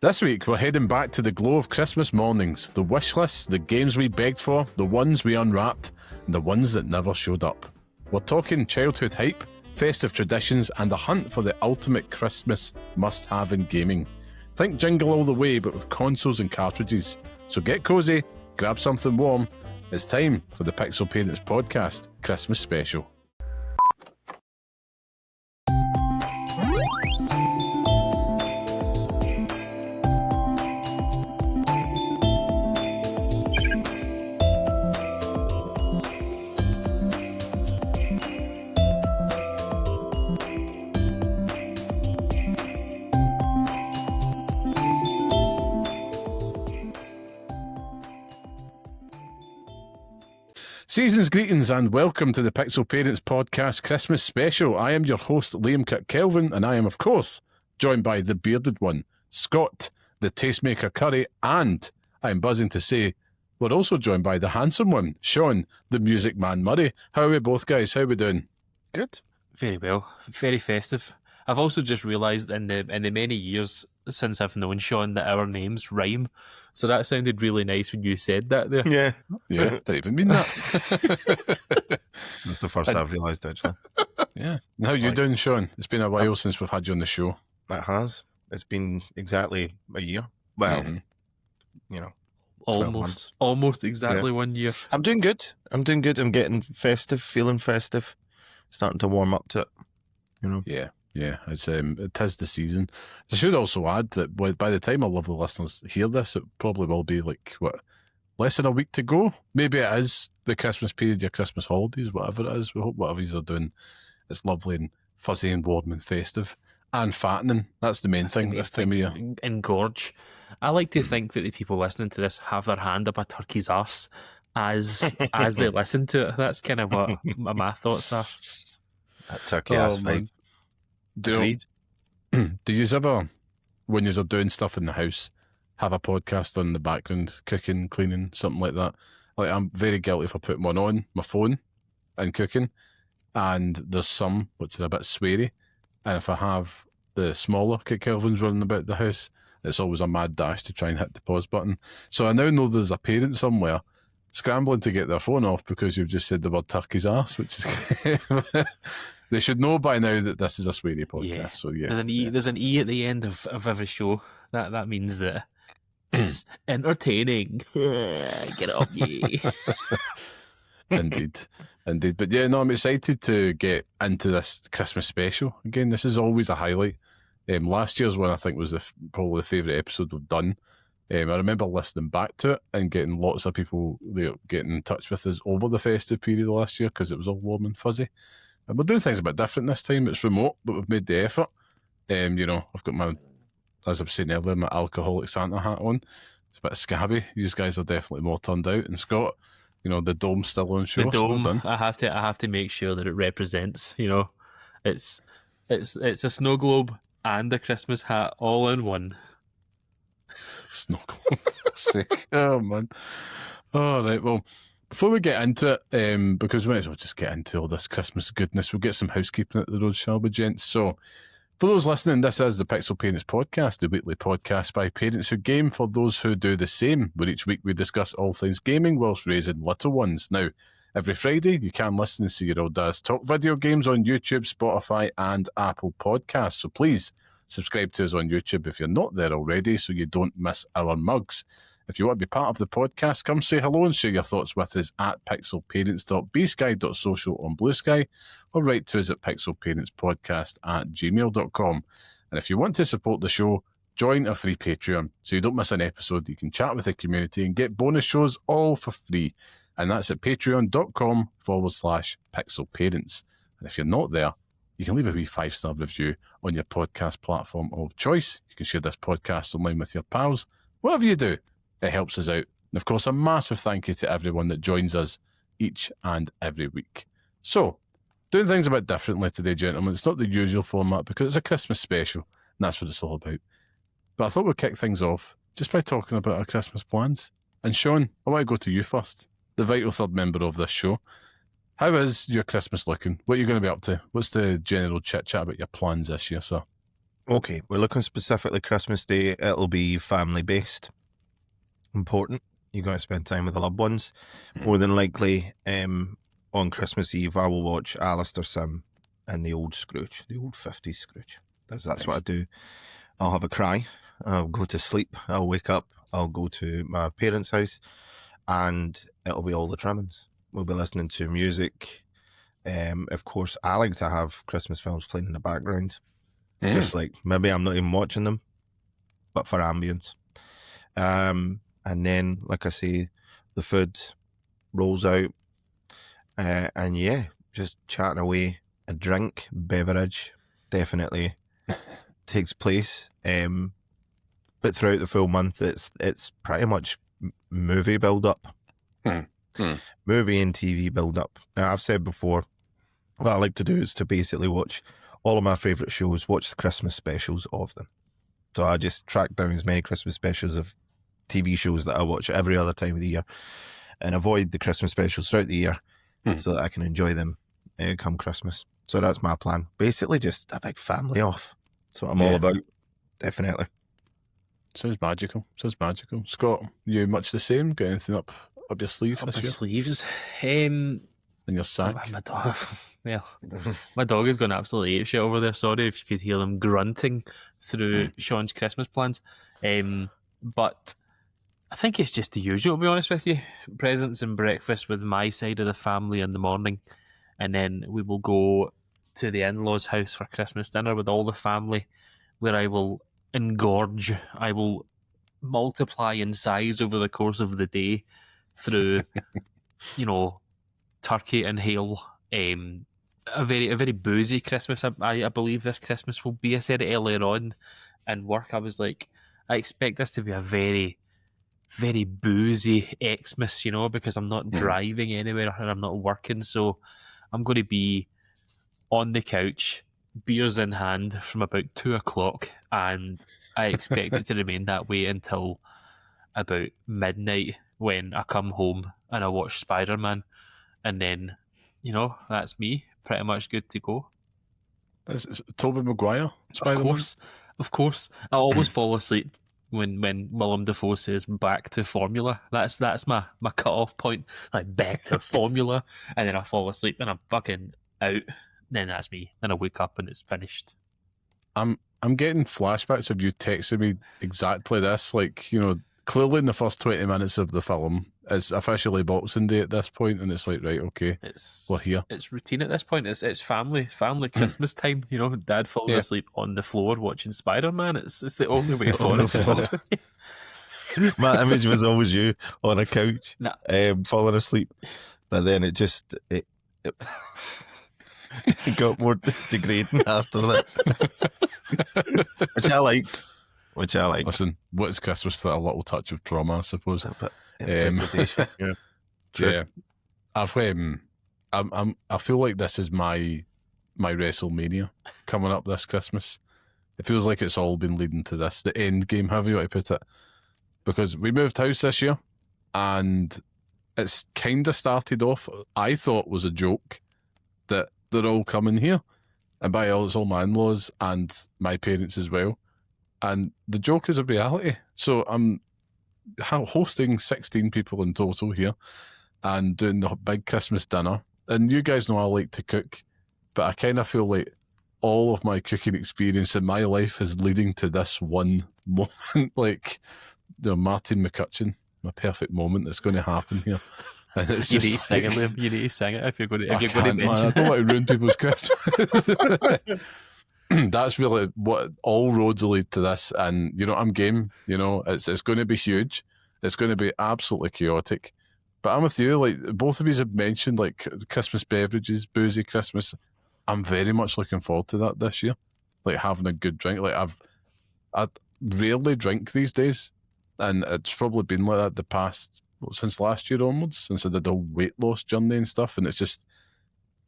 This week, we're heading back to the glow of Christmas mornings, the wish lists, the games we begged for, the ones we unwrapped, and the ones that never showed up. We're talking childhood hype, festive traditions, and the hunt for the ultimate Christmas must-have in gaming. Think Jingle All The Way, but with consoles and cartridges. So get cosy, grab something warm. It's time for the Pixel Parents Podcast Christmas Special. Season's greetings and welcome to the Pixel Parents Podcast Christmas Special. I am your host, Liam Kirk-Kelvin, and I am, of course, joined by the bearded one, Scott, the tastemaker Curry, and I am buzzing to say we're also joined by the handsome one, Sean, the music man Murray. How are we both, guys? How are we doing? Good. Very well. Very festive. I've also just realised in the many years since I've known Sean that our names rhyme. So that sounded really nice when you said that there. Yeah, didn't even mean that. That's the first I've realised, actually. Yeah. How you doing, Sean? It's been a while since we've had you on the show. It has. It's been exactly a year. Well, you know. Almost exactly 1 year. I'm doing good. I'm getting festive, feeling festive. Starting to warm up to it, you know. Yeah, it is the season. I should also add that by the time our lovely listeners hear this, it probably will be less than a week to go. Maybe it is the Christmas period, your Christmas holidays, whatever it is. We hope whatever you're doing, it's lovely and fuzzy and warm and festive and fattening. That's the main thing this time of year. Engorge. I like to think that the people listening to this have their hand up a turkey's arse as they listen to it. That's kind of what my thoughts are. That turkey ass vibe. Do you ever, when you're doing stuff in the house, have a podcast on in the background, cooking, cleaning, something like that? Like, I'm very guilty for putting one on my phone and cooking, and there's some which are a bit sweary, and if I have the smaller Kelvins running about the house, it's always a mad dash to try and hit the pause button. So I now know there's a parent somewhere scrambling to get their phone off because you've just said the word turkey's arse, which is... They should know by now that this is a sweary podcast. Yeah. So yeah, there's an E at the end of every show. That means that it's entertaining. Get up, yeah. Indeed. But yeah, no, I'm excited to get into this Christmas special. Again, this is always a highlight. Last year's one I think was probably the favourite episode we've done. I remember listening back to it and getting lots of people getting in touch with us over the festive period last year because it was all warm and fuzzy. And we're doing things a bit different this time. It's remote, but we've made the effort. I've got my, as I was saying earlier, my alcoholic Santa hat on. It's a bit scabby. You guys are definitely more turned out. And Scott, the dome's still on show. The dome, so I have to make sure that it represents. It's a snow globe and a Christmas hat all in one. Snow globe, sick. Oh man. All right. Well, before we get into it, because we might as well just get into all this Christmas goodness, we'll get some housekeeping at the road, shall we, gents? So, for those listening, this is the Pixel Parents Podcast, the weekly podcast by parents who game for those who do the same, where each week we discuss all things gaming whilst raising little ones. Now, every Friday, you can listen and see your old dads talk video games on YouTube, Spotify, and Apple Podcasts. So please subscribe to us on YouTube if you're not there already, so you don't miss our mugs. If you want to be part of the podcast, come say hello and share your thoughts with us at pixelparents.bsky.social on Blue Sky, or write to us at pixelparentspodcast@gmail.com. And if you want to support the show, join a free Patreon so you don't miss an episode. You can chat with the community and get bonus shows all for free. And that's at patreon.com/pixelparents. And if you're not there, you can leave a wee 5-star review on your podcast platform of choice. You can share this podcast online with your pals. Whatever you do, it helps us out. And of course, a massive thank you to everyone that joins us each and every week. So, doing things a bit differently today, gentlemen. It's not the usual format because it's a Christmas special, and that's what it's all about. But I thought we'd kick things off just by talking about our Christmas plans. And Sean, I want to go to you first, the vital third member of this show. How is your Christmas looking? What are you going to be up to? What's the general chit-chat about your plans this year, sir? Okay, we're looking specifically Christmas Day. It'll be family based. Important. You're going to spend time with the loved ones. More than likely, on Christmas Eve, I will watch Alistair Sim and the old Scrooge, the old 50s Scrooge. That's what I do. I'll have a cry. I'll go to sleep. I'll wake up. I'll go to my parents' house, and it'll be all the trimmings. We'll be listening to music. Of course, I like to have Christmas films playing in the background. Just like maybe I'm not even watching them, but for ambience. And then, like I say, the food rolls out, and yeah, just chatting away. A drink, beverage, definitely takes place. But throughout the full month, it's pretty much movie build up, movie and TV build up. Now, I've said before, what I like to do is to basically watch all of my favourite shows, watch the Christmas specials of them. So I just track down as many Christmas specials of TV shows that I watch every other time of the year and avoid the Christmas specials throughout the year so that I can enjoy them come Christmas. So that's my plan. Basically just a big family off. That's what I'm all about. Definitely. Sounds magical. Scott, you much the same? Got anything up your sleeve Up this my year? sleeves. In your sack? My dog. Well, my dog is going absolutely apeshit over there. Sorry if you could hear them grunting through Sean's Christmas plans. But I think it's just the usual, to be honest with you. Presents and breakfast with my side of the family in the morning. And then we will go to the in-laws' house for Christmas dinner with all the family, where I will engorge. I will multiply in size over the course of the day through, turkey and hail. A very boozy Christmas. I believe this Christmas will be. I said it earlier on in work. I was like, I expect this to be a very, very boozy Xmas, because I'm not driving anywhere and I'm not working. So I'm going to be on the couch, beers in hand, from about 2:00, and I expect it to remain that way until about midnight when I come home and I watch Spider-Man, and then that's me, pretty much good to go. Is Tobey Maguire Spider-Man? Of course. I always fall asleep when Willem Dafoe says back to formula. That's my cut-off point. Like, back to formula. And then I fall asleep and I'm fucking out. Then that's me. Then I wake up and it's finished. I'm getting flashbacks of you texting me exactly this. Like, clearly in the first 20 minutes of the film, it's officially Boxing Day at this point, and it's like, right, okay, we're here. It's routine at this point. It's family Christmas time. Dad falls asleep on the floor watching Spider-Man. It's the only way forward, to be honest with you. My image was always you on a couch, Nah. falling asleep. But then it got more degrading after that. Which I like. Listen, what is Christmas without a little touch of trauma, I suppose? Degradation. Yeah. I feel like this is my WrestleMania coming up this Christmas. It feels like it's all been leading to this, the end game, however you want to put it. Because we moved house this year, and it's kind of started off, I thought was a joke, that they're all coming here. And by all, it's all my in-laws and my parents as well. And the joke is a reality. So I'm hosting 16 people in total here and doing the big Christmas dinner. And you guys know I like to cook, but I kind of feel like all of my cooking experience in my life is leading to this one moment. Like, Martin McCutcheon, my perfect moment that's going to happen here. And it's You just need to sing it, Liam. You need to sing it if you're going to man, mention I don't want to ruin people's Christmas. That's really what all roads lead to this, and I'm game. It's going to be huge. It's going to be absolutely chaotic. But I'm with you. Like, both of you have mentioned, like, Christmas beverages, boozy Christmas. I'm very much looking forward to that this year. Like, having a good drink. Like, I rarely drink these days, and it's probably been like that since last year onwards, since I did the weight loss journey and stuff. And it's just,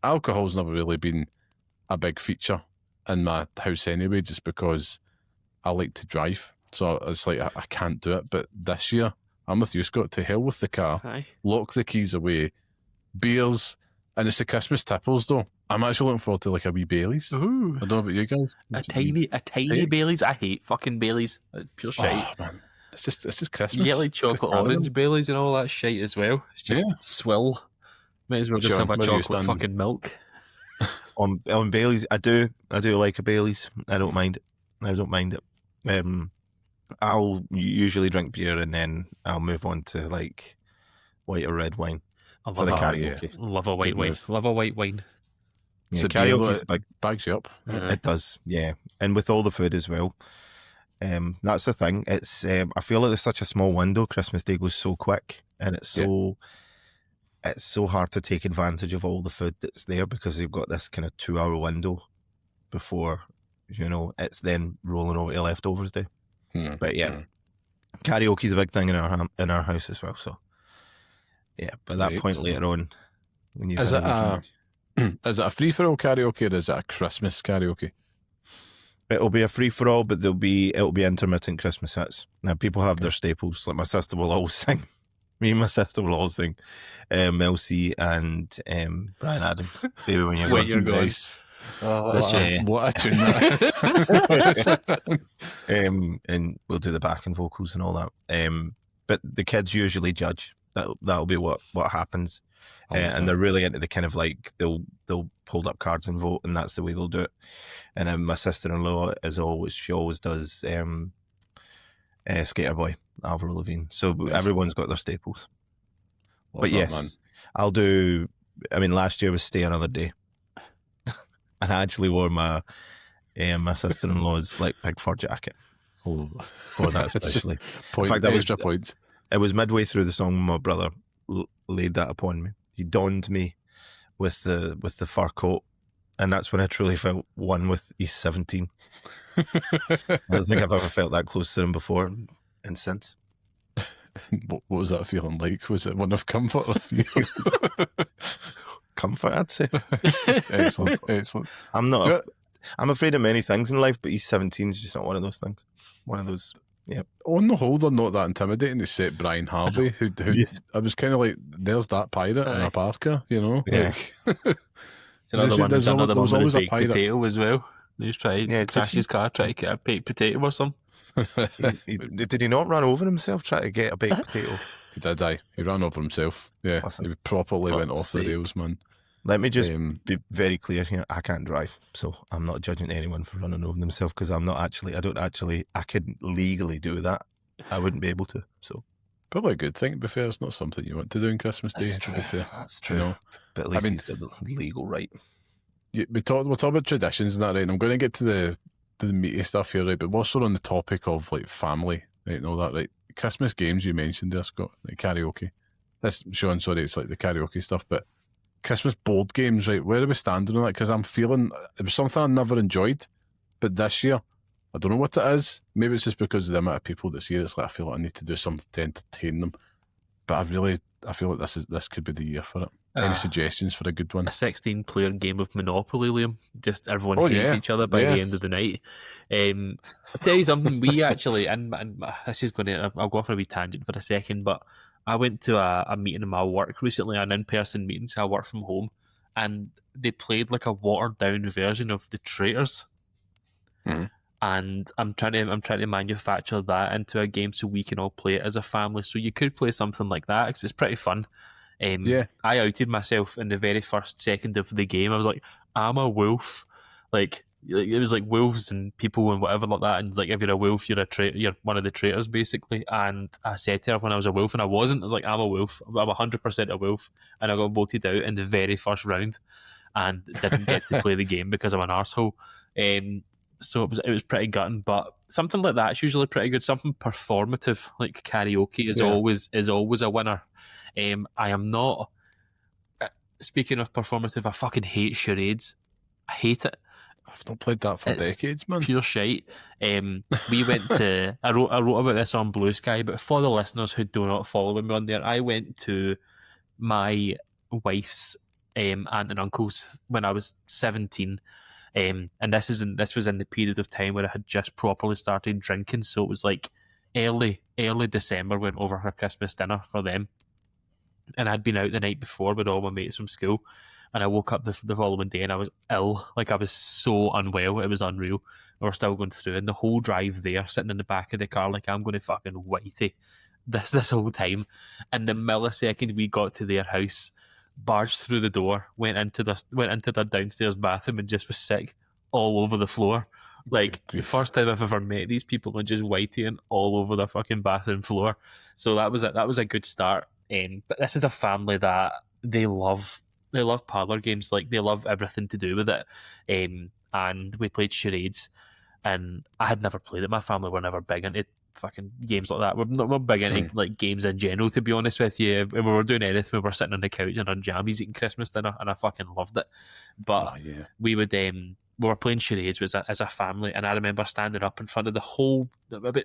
alcohol's never really been a big feature in my house anyway, just because I like to drive. So it's like I can't do it. But this year, I'm with you, Scott. To hell with the car. Aye. Lock the keys away. Beers And it's the Christmas tipples, though. I'm actually looking forward to like a wee Baileys. Ooh, I don't know about you guys. a tiny Baileys. I hate fucking Baileys. Pure shite. Oh man, it's just Christmas. You get like chocolate orange Baileys and all that shit as well. It's just swill. Might as well just Sean, have a where are you chocolate standing? fucking milk. On Baileys, I do like a Baileys. I don't mind it. I'll usually drink beer and then I'll move on to like white or red wine I for the love karaoke. Love a white Good wine. move. Love a white wine. Yeah, So karaoke's big. bags you up. It does, yeah, and with all the food as well. That's the thing. It's I feel like there's such a small window. Christmas Day goes so quick, and it's so hard to take advantage of all the food that's there because you've got this kind of 2-hour window before it's then rolling over to leftovers day. But yeah, karaoke's a big thing in our house as well. So yeah, but that point later on, when you is it a free for all karaoke or is it a Christmas karaoke? it'll be a free for all, but it'll be intermittent Christmas hits. Now people have their staples. Like my sister will always sing. Me and my sister will always sing Mel C and Brian Adams. Baby, when you're When you're gone. gone. Nice. What What a tune that. And we'll do the backing vocals and all that. But the kids usually judge. That'll be what happens. And they're really into the kind of like they'll hold up cards and vote, and that's the way they'll do it. And then my sister-in-law she always does Skater Boy, Avril Lavigne. So everyone's got their staples. But yes, I'll do. I mean, last year was Stay Another Day, and I actually wore my sister-in-law's like pig fur jacket for that especially. In fact, extra points. It was midway through the song my brother laid that upon me. He donned me with the fur coat, and that's when I truly felt one with East 17. I don't think I've ever felt that close to him before and since. What was that feeling like? Was it one of comfort or fear? Comfort, I'd say. Excellent. I'm afraid of many things in life, but East 17 is just not one of those things. One of those. Yeah. On the whole, they're not that intimidating, except Brian Harvey, who I was kind of like, there's that pirate in a parka, Yeah. Like, Another one with a baked pirate. potato as well. He was trying to crash his car, trying to get a baked potato or something. Did he not run over himself trying to get a baked potato? He did, aye. He ran over himself. Yeah, Listen, he properly went fuck's off the sake. rails, man. Let me just be very clear here. I can't drive, so I'm not judging anyone for running over themselves because I could legally do that. I wouldn't be able to. So Probably a good thing, to be fair. It's not something you want to do on Christmas Day, to be fair. That's true. You know? But at least he's got the legal right. We'll talk about traditions and that, right? And I'm going to get to the meaty stuff here, right? But what's sort of on the topic of like family, right? And all that, right? Christmas games you mentioned there, Scott, like karaoke. This, Sean, sorry, it's like the karaoke stuff, but Christmas board games, right? Where are we standing on that? Because I'm feeling it was something I never enjoyed, but this year, I don't know what it is. Maybe it's just because of the amount of people that's here. It's like I feel like I need to do something to entertain them. But I feel like this could be the year for it. Any suggestions for a good one? A 16-player game of Monopoly, Liam. Just everyone hates each other by the end of the night. I'll tell you something. We actually, and this is going to, I'll go off on a wee tangent for a second, but I went to a meeting in my work recently, an in-person meeting, so I work from home, and they played like a watered-down version of The Traitors. And I'm trying to manufacture that into a game so we can all play it as a family. So you could play something like that because it's pretty fun. I outed myself in the very first second of the game. I was like, I'm a wolf. Like it was like wolves and people and whatever like that. And like if you're a wolf, you're a traitor. You're one of the traitors basically. And I said to her when I was a wolf, and I wasn't. I was like, I'm a wolf. I'm 100% a wolf. And I got voted out in the very first round, and didn't get to play the game because I'm an arsehole. So it was pretty gutting, but something like that's usually pretty good. Something performative like karaoke is always a winner. I am not. Speaking of performative, I fucking hate charades. I hate it. I've not played that for decades, man. Pure shite. We went to. I wrote about this on Blue Sky, but for the listeners who do not follow me on there, I went to my wife's aunt and uncle's when I was 17. And this was in the period of time where I had just properly started drinking, so it was like early December. Went over her Christmas dinner for them, and I'd been out the night before with all my mates from school, and I woke up the following day and I was ill. Like, I was so unwell, it was unreal. And we're still going through, and the whole drive there, sitting in the back of the car, like, I'm going to fucking whitey this whole time. And the millisecond we got to their house, barged through the door, went into their downstairs bathroom, and just was sick all over the floor. Like, the first time I've ever met these people, and just whiteying all over the fucking bathroom floor. So that was a good start. But this is a family that they love parlor games. Like, they love everything to do with it. And we played charades, and I had never played it. My family were never big into fucking games like that. We're big into like games in general, to be honest with you. When we were doing anything, we were sitting on the couch and on jammies eating Christmas dinner, and I fucking loved it. But we would we were playing charades as a family, and I remember standing up in front of the whole, about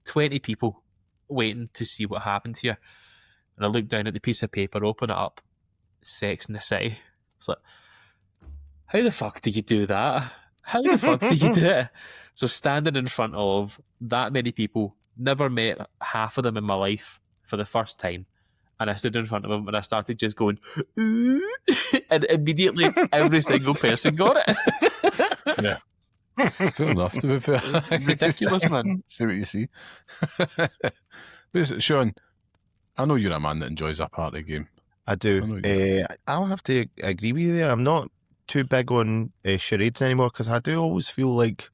20 people, waiting to see what happened here. And I looked down at the piece of paper, open it up, Sex in the City. It's like, how the fuck do you do that? How the fuck do you do it? So standing in front of that many people, never met half of them in my life for the first time, and I stood in front of them and I started just going, ooh, and immediately every single person got it. Yeah. Fair enough, to be fair. Ridiculous, man. See what you see. Sean, I know you're a man that enjoys a party game. I do. I'll have to agree with you there. I'm not too big on charades anymore, because I do always feel like,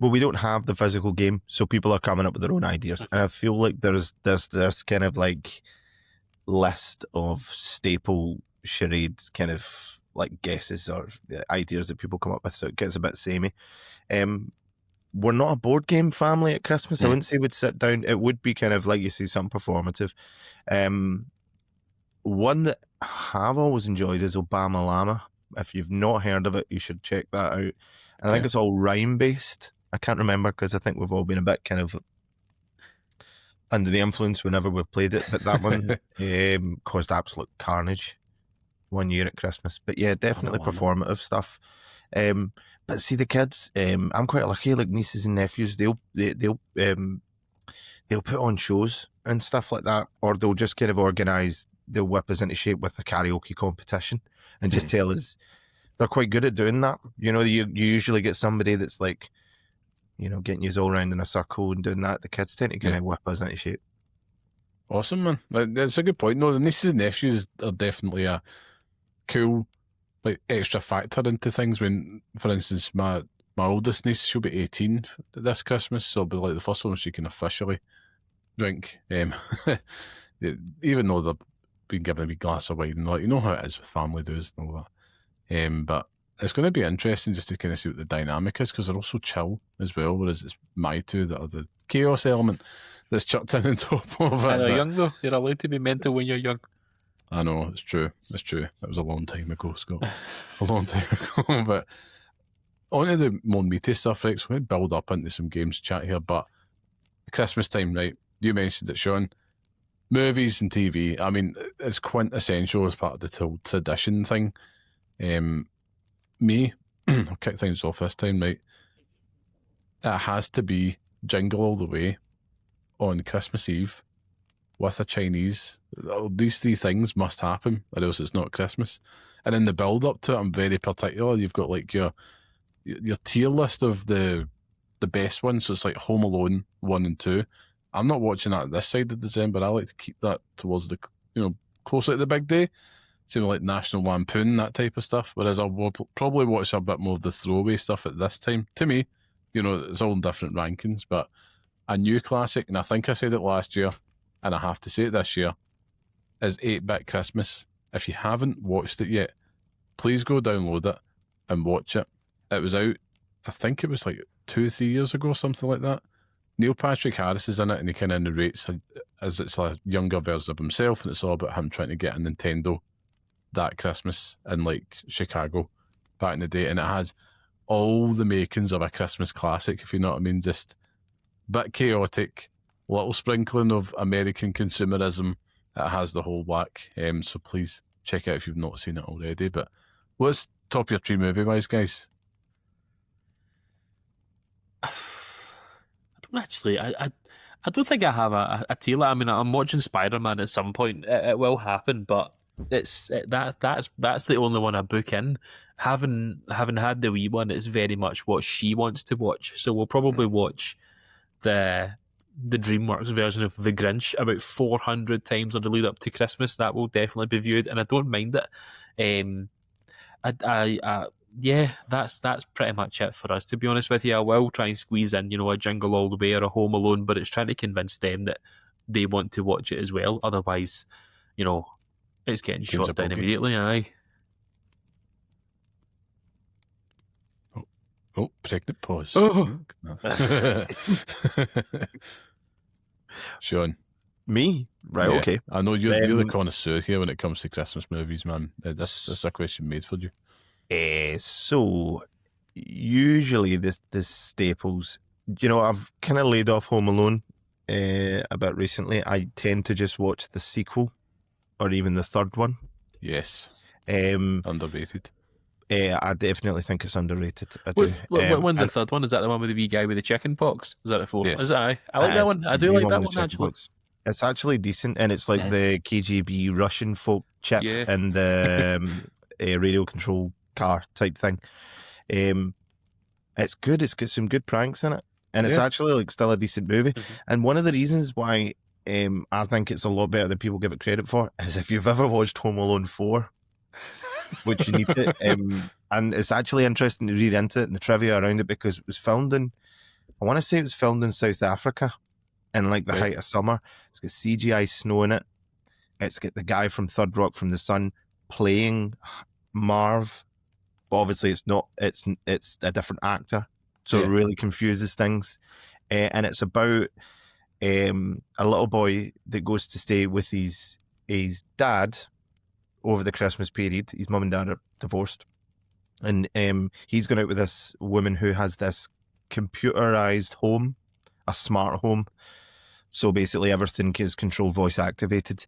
well, we don't have the physical game, so people are coming up with their own ideas, and I feel like there's kind of like list of staple charades kind of like guesses or ideas that people come up with, so it gets a bit samey. We're not a board game family at Christmas. I wouldn't say we'd sit down. It would be kind of like you see, something performative. One that I have always enjoyed is Obama Llama. If you've not heard of it, you should check that out. I think it's all rhyme based. I can't remember, because I think we've all been a bit kind of under the influence whenever we've played it. But that one caused absolute carnage one year at Christmas. But yeah, definitely performative stuff. But see, the kids, I'm quite lucky. Like, nieces and nephews, they'll put on shows and stuff like that, or they'll just kind of organise. They'll whip us into shape with a karaoke competition and just tell us. They're quite good at doing that. You usually get somebody that's like, getting you all around in a circle and doing that. The kids tend to kind of whip us into shape. Awesome, man. That's a good point. No, the nieces and nephews are definitely a cool, like, extra factor into things. When, for instance, my oldest niece, she'll be 18 this Christmas, so it'll be like the first one she can officially drink. Even though they've been given a wee glass of wine, like, you know how it is with family dues and all that. But it's going to be interesting just to kind of see what the dynamic is, because they're also chill as well, whereas it's my two that are the chaos element that's chucked in on top of it. They're young, though. You're allowed to be mental when you're young. I know, it's true. It's true. That was a long time ago, Scott. A long time ago. But on to the more meaty stuff, right? So we're going to build up into some games chat here, but Christmas time, right? You mentioned it, Sean. Movies and TV, I mean, it's quintessential as part of the tradition thing. Me, I'll kick things off this time, right? It has to be Jingle All The Way on Christmas Eve with a Chinese. These three things must happen, or else it's not Christmas. And in the build up to it, I'm very particular. You've got like your tier list of the best ones. So it's like Home Alone 1 and 2. I'm not watching that this side of December. I like to keep that towards the, closer to the big day. Same like National Lampoon, that type of stuff. Whereas I'll probably watch a bit more of the throwaway stuff at this time. To me, it's all in different rankings, but a new classic, and I think I said it last year, and I have to say it this year, is 8-Bit Christmas. If you haven't watched it yet, please go download it and watch it. It was out, I think it was like 2-3 years ago, something like that. Neil Patrick Harris is in it, and he kind of narrates as it's a younger version of himself, and it's all about him trying to get a Nintendo that Christmas in like Chicago back in the day, and it has all the makings of a Christmas classic, if you know what I mean. Just a bit chaotic, little sprinkling of American consumerism. It has the whole whack. So please check it out if you've not seen it already. But what's top of your tree movie wise, guys? I don't actually. I don't think I have a tier. I mean, I'm watching Spider-Man at some point. It will happen, but that's the only one I book in. Having had the wee one, it's very much what she wants to watch. So we'll probably watch the DreamWorks version of The Grinch about 400 times on the lead up to Christmas. That will definitely be viewed, and I don't mind it. Yeah, that's pretty much it for us. To be honest with you, I will try and squeeze in, a Jingle All The Way or a Home Alone, but it's trying to convince them that they want to watch it as well. Otherwise, it's getting Game's a shot down bogey. immediately. Aye. Oh, pregnant pause. Oh. Sean. Me? Right, Yeah, okay. I know you're the connoisseur here when it comes to Christmas movies, man. This is a question made for you. So, usually the staples, I've kind of laid off Home Alone a bit recently. I tend to just watch the sequel or even the third one. Yes. Underrated. I definitely think it's underrated. When's the third one? Is that the one with the wee guy with the chicken pox? Is that the fourth? Yes. Is that? I like that one. I do like that one actually. Box. It's actually decent, and it's like the KGB Russian folk chip and the radio control car type thing. It's good. It's got some good pranks in it, and it's actually like still a decent movie. Mm-hmm. And one of the reasons why I think it's a lot better than people give it credit for is if you've ever watched Home Alone 4, which you need to, and it's actually interesting to read into it and the trivia around it, because it was filmed in, I want to say it was filmed in South Africa in like the height of summer. It's got CGI snow in it. It's got the guy from Third Rock from the Sun playing Marv, but obviously it's not. It's a different actor, so it really confuses things. And it's about a little boy that goes to stay with his dad over the Christmas period. His mum and dad are divorced, and he's gone out with this woman who has this computerized home, a smart home. So basically everything is control voice activated,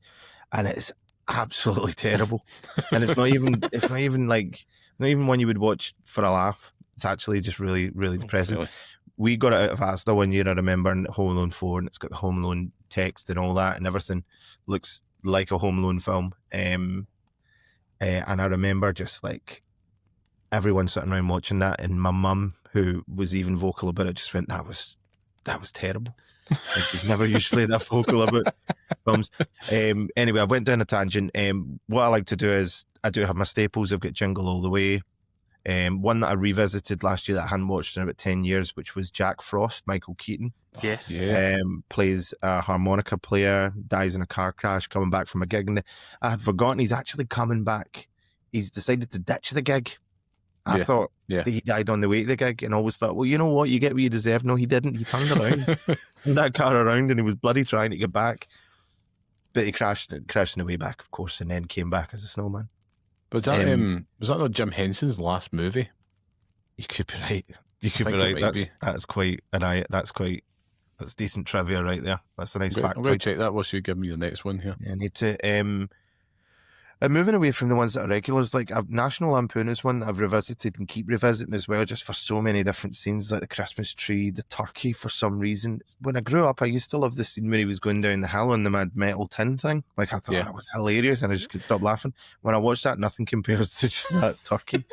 and it's absolutely terrible. And it's not even one you would watch for a laugh. It's actually just really, really depressing. Really? We got it out of Asda one year, I remember, in Home Alone 4, and it's got the Home Alone text and all that, and everything looks like a Home Alone film. And I remember just like everyone sitting around watching that, and my mum, who was even vocal about it, just went, that was terrible. And she's never usually that vocal about films. Anyway, I went down a tangent. What I like to do is I do have my staples. I've got Jingle All The Way. One that I revisited last year that I hadn't watched in about 10 years, which was Jack Frost, Michael Keaton. Yes. Yeah. Plays a harmonica player, dies in a car crash, coming back from a gig. And I had forgotten he's actually coming back. He's decided to ditch the gig. I thought that he died on the way to the gig, and always thought, well, you know what? You get what you deserve. No, he didn't. He turned around, turned that car around, and he was bloody trying to get back. But he crashed on the way back, of course, and then came back as a snowman. But was that not Jim Henson's last movie? You could be right. You could be right. That's decent trivia right there. That's a nice fact. I'm going to check that whilst you give me the next one here. Yeah, I need to. I'm moving away from the ones that are regulars. Like National Lampoon is one that I've revisited and keep revisiting as well, just for so many different scenes, like the Christmas tree, the turkey. For some reason, when I grew up, I used to love the scene where he was going down the hill on the mad metal tin thing. Like I thought that was hilarious, and I just could stop laughing. When I watched that, nothing compares to just that turkey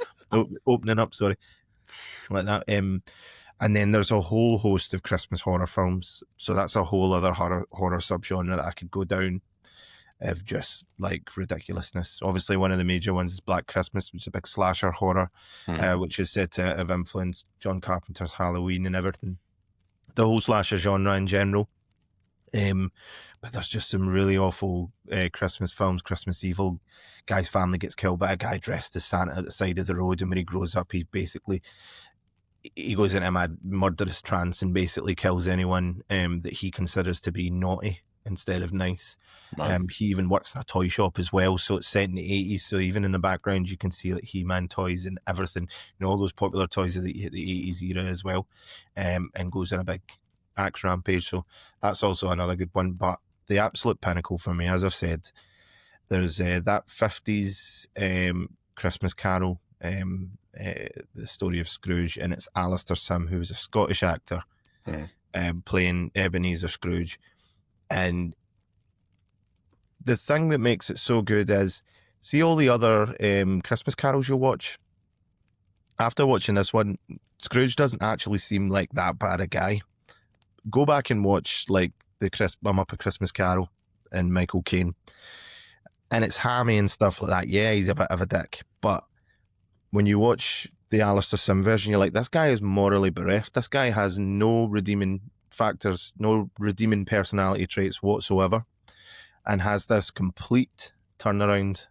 opening up. Sorry, like that. And then there's a whole host of Christmas horror films. So that's a whole other horror subgenre that I could go down of just like ridiculousness. Obviously, one of the major ones is Black Christmas, which is a big slasher horror, which is said to have influenced John Carpenter's Halloween and everything. The whole slasher genre in general. But there's just some really awful Christmas films. Christmas Evil, guy's family gets killed by a guy dressed as Santa at the side of the road, and when he grows up, he goes into a mad murderous trance and basically kills anyone that he considers to be naughty instead of nice. He even works in a toy shop as well, so it's set in the 80s, so even in the background you can see like He-Man toys and everything, all those popular toys of the 80s era as well, and goes in a big axe rampage. So that's also another good one. But the absolute pinnacle for me, as I've said, there's that 50s Christmas Carol, the story of Scrooge, and it's Alistair Sim, who was a Scottish actor, playing Ebenezer Scrooge. And the thing that makes it so good is See all the other Christmas carols you'll watch? After watching this one, Scrooge doesn't actually seem like that bad a guy. Go back and watch like I'm Up a Christmas Carol and Michael Caine. And it's hammy and stuff like that. Yeah, he's a bit of a dick. But when you watch the Alistair Sim version, you're like, this guy is morally bereft. This guy has no redeeming factors, no redeeming personality traits whatsoever, and has this complete turnaround,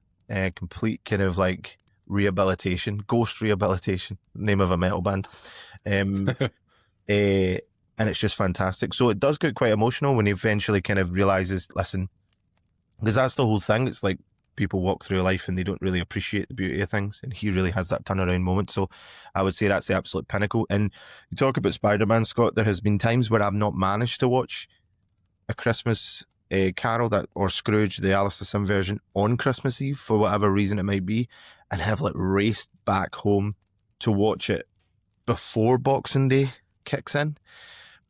complete kind of like rehabilitation, ghost rehabilitation, name of a metal band. And it's just fantastic. So it does get quite emotional when he eventually kind of realizes, listen, because that's the whole thing. It's like people walk through life and they don't really appreciate the beauty of things. And he really has that turnaround moment. So I would say that's the absolute pinnacle. And you talk about Spider-Man, Scott, there has been times where I've not managed to watch a Christmas Carol or Scrooge, the Alistair Sim version, on Christmas Eve for whatever reason it might be, and have like raced back home to watch it before Boxing Day kicks in.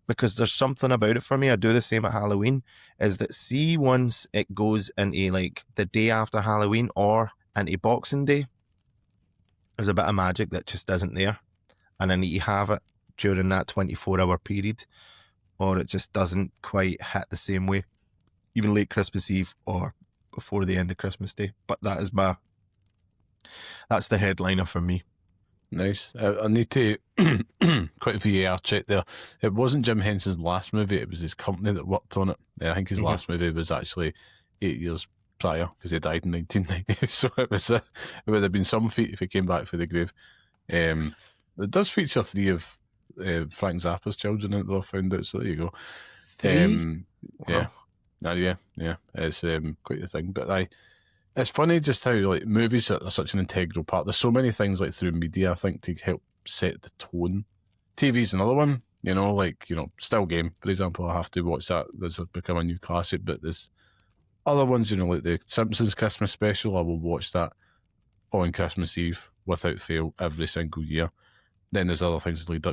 Because there's something about it for me. I do the same at Halloween, is that see once it goes into like the day after Halloween or into Boxing Day, there's a bit of magic that just isn't there. And I need to have it during that 24-hour period, or it just doesn't quite hit the same way, even late Christmas Eve or before the end of Christmas Day. But that's the headliner for me. Nice. I need to quick VAR check there. It wasn't Jim Henson's last movie, it was his company that worked on it. I think his last movie was actually 8 years prior, because he died in 1990. So it would have been some feat if he came back for the grave. It does feature 3 of Frank Zappa's children out there, I found out, so there you go. 3? Yeah. Yeah. It's quite the thing. But it's funny just how like movies are such an integral part. There's so many things like through media, I think, to help set the tone. TV's another one, Still Game, for example. I have to watch that. This has become a new classic, but there's other ones, like the Simpsons Christmas special. I will watch that on Christmas Eve without fail every single year. Then there's other things like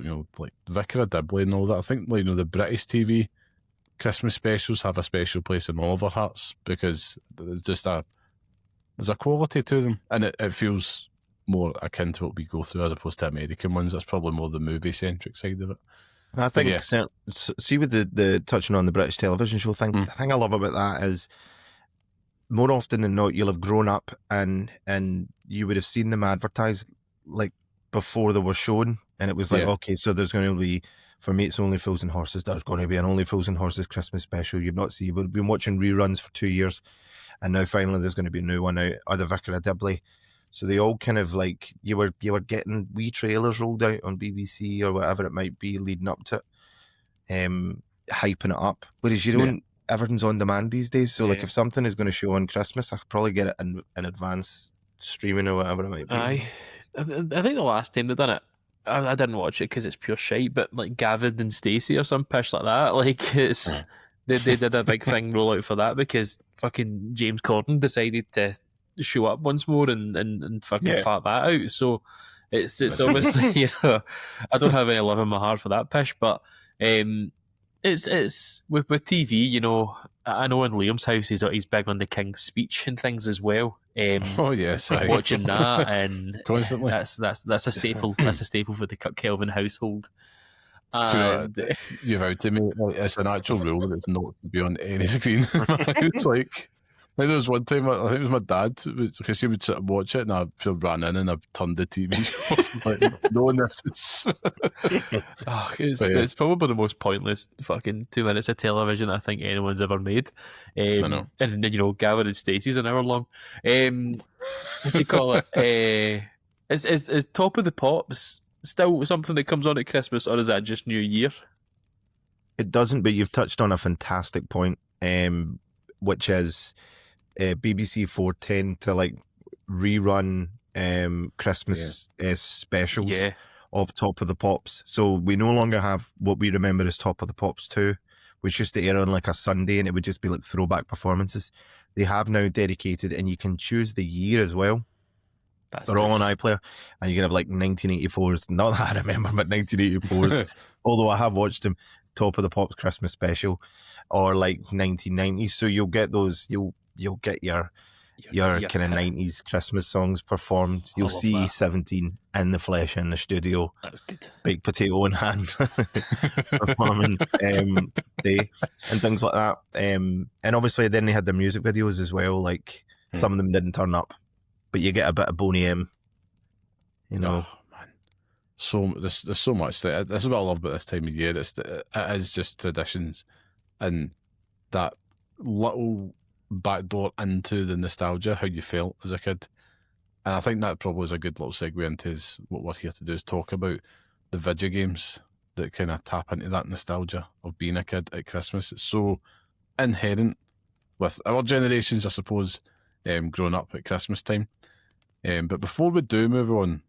Vicar of Dibley and all that. I think the British TV Christmas specials have a special place in all of our hearts, because there's just there's a quality to them, and it feels more akin to what we go through as opposed to American ones. That's probably more the movie-centric side of it. I think, see with the touching on the British television show thing, the thing I love about that is more often than not, you'll have grown up and you would have seen them advertised like before they were shown, and it was like, okay, so there's going to be, for me, it's Only Fools and Horses. There's going to be an Only Fools and Horses Christmas special. You've not seen, we've been watching reruns for 2 years. And now finally there's going to be a new one out, or the Vicar of Dibley. So they all kind of like, you were getting wee trailers rolled out on BBC or whatever it might be leading up to it, hyping it up. Whereas you don't, everything's on demand these days. So like if something is going to show on Christmas, I could probably get it in advance streaming or whatever it might be. I think the last time they done it, I didn't watch it because it's pure shite, but like Gavin and Stacey or some pish like that, like it's... They did a big thing roll out for that because fucking James Corden decided to show up once more and fucking fart that out. So it's obviously, I don't have any love in my heart for that pish, but it's with TV, I know in Liam's house he's big on the King's Speech and things as well. Oh yes, watching that and constantly. That's a staple. That's a staple for the Kelvin household. And you've out to me, it's an actual rule that it's not to be on any screen in my house. Like there was one time, I think it was my dad, because he would sit and watch it, and I ran in and I turned the TV off, like, knowing this is... it's probably the most pointless fucking 2 minutes of television I think anyone's ever made. I know. And then Gavin and Stacey's an hour long. What do you call it? Is Top of the Pops still something that comes on at Christmas, or is that just New Year? It doesn't, but you've touched on a fantastic point, which is BBC 4 tend to like rerun Christmas specials of Top of the Pops. So we no longer have what we remember as Top of the Pops 2, which used to air on like a Sunday, and it would just be like throwback performances. They have now dedicated, and you can choose the year as well. They're all on iPlayer, and you can have like 1984s, not that I remember, but 1984s, although I have watched them, Top of the Pops Christmas special, or like 1990s. So you'll get those, you'll get your your You're kind of hit. 90s Christmas songs performed. You'll love see that. 17 in the flesh in the studio, That's good. baked potato in hand, performing day and things like that. And obviously then they had the music videos as well. Like some of them didn't turn up, but you get a bit of Boney M, you know. Oh, man. So there's so much that this is what I love about this time of year. It is just traditions and that little backdoor into the nostalgia, how you felt as a kid. And I think that probably is a good little segue into what we're here to do, is talk about the video games that kind of tap into that nostalgia of being a kid at Christmas. It's so inherent with our generations, I suppose, growing up at Christmas time. But before we do move on,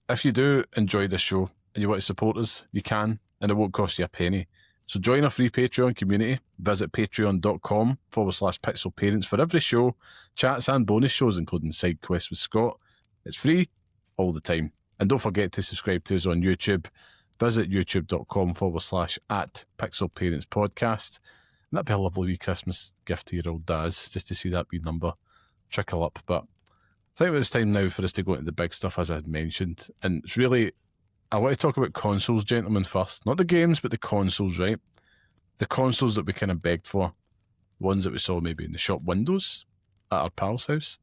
if you do enjoy this show and you want to support us, you can, and it won't cost you a penny. So join our free Patreon community. Visit patreon.com/pixelparents for every show, chats and bonus shows, including Side Quests with Scott. It's free all the time. And don't forget to subscribe to us on YouTube. Visit youtube.com/@pixelparentspodcast. And that'd be a lovely wee Christmas gift to your old dads, just to see that wee number trickle up. But I think it's time now for us to go into the big stuff, as I had mentioned. And it's really, I want to talk about consoles, gentlemen, first. Not the games, but the consoles, right? The consoles that we kind of begged for. The ones that we saw maybe in the shop windows at our pal's house.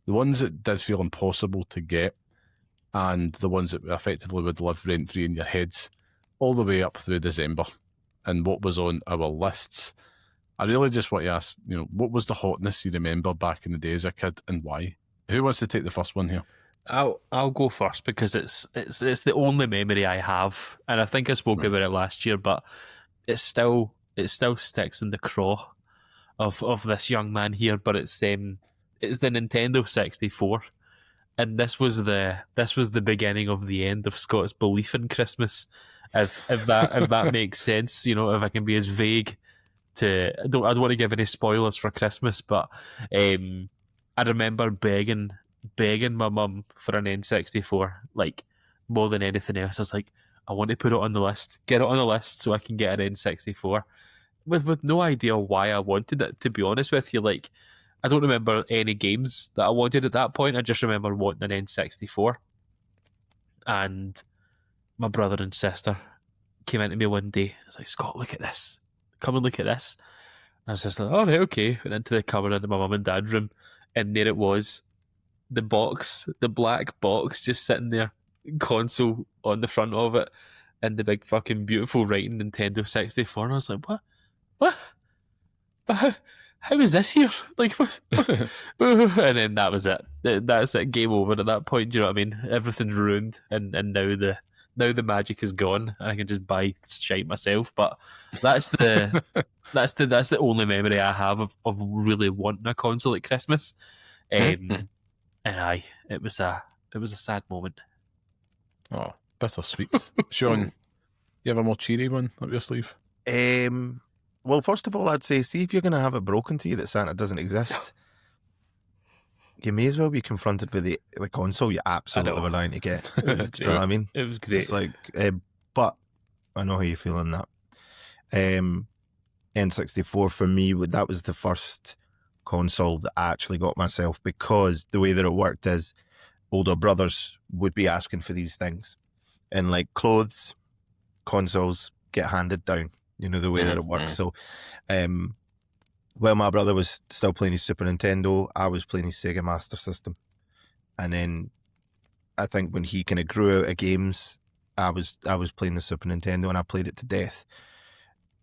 The ones that did feel impossible to get. And the ones that effectively would live rent-free in your heads all the way up through December. And what was on our lists. I really just want to ask, what was the hotness you remember back in the day as a kid and why? Who wants to take the first one here? I'll go first because it's the only memory I have, and I think I spoke about it last year, but it still sticks in the craw of this young man here. But it's the Nintendo 64, and this was the beginning of the end of Scott's belief in Christmas, if that makes sense. If I can be as vague I don't want to give any spoilers for Christmas, but I remember begging my mum for an N64, like more than anything else. I was like, I want to put it on the list, get it on the list so I can get an N64, with no idea why I wanted it, to be honest with you. Like, I don't remember any games that I wanted at that point. I just remember wanting an N64. And my brother and sister came into me one day. I was like, Scott, look at this. Come and look at this. And I was just like, all right, okay. Went into the cupboard in my mum and dad's room, and there it was. The box, the black box, just sitting there, console on the front of it, and the big fucking beautiful writing Nintendo 64. And I was like, what? How is this here? Like, what? And then that was it. That's it. Game over at that point. Do you know what I mean? Everything's ruined, and now the magic is gone, and I can just buy shite myself. But that's the that's the only memory I have of really wanting a console at Christmas. And it was a sad moment. Oh, bittersweet. Sean, you have a more cheery one up your sleeve? Well, first of all, I'd say, see if you're going to have it broken to you that Santa doesn't exist, you may as well be confronted with the console you absolutely were dying to get. It was Do you know what I mean? It was great. It's like, but I know how you feel on that. N64 for me, that was the first console that I actually got myself, because the way that it worked is older brothers would be asking for these things, and like clothes, consoles get handed down, the way that it works. So while my brother was still playing his Super Nintendo, I was playing his Sega Master System. And then I think when he kind of grew out of games, I was playing the Super Nintendo, and I played it to death.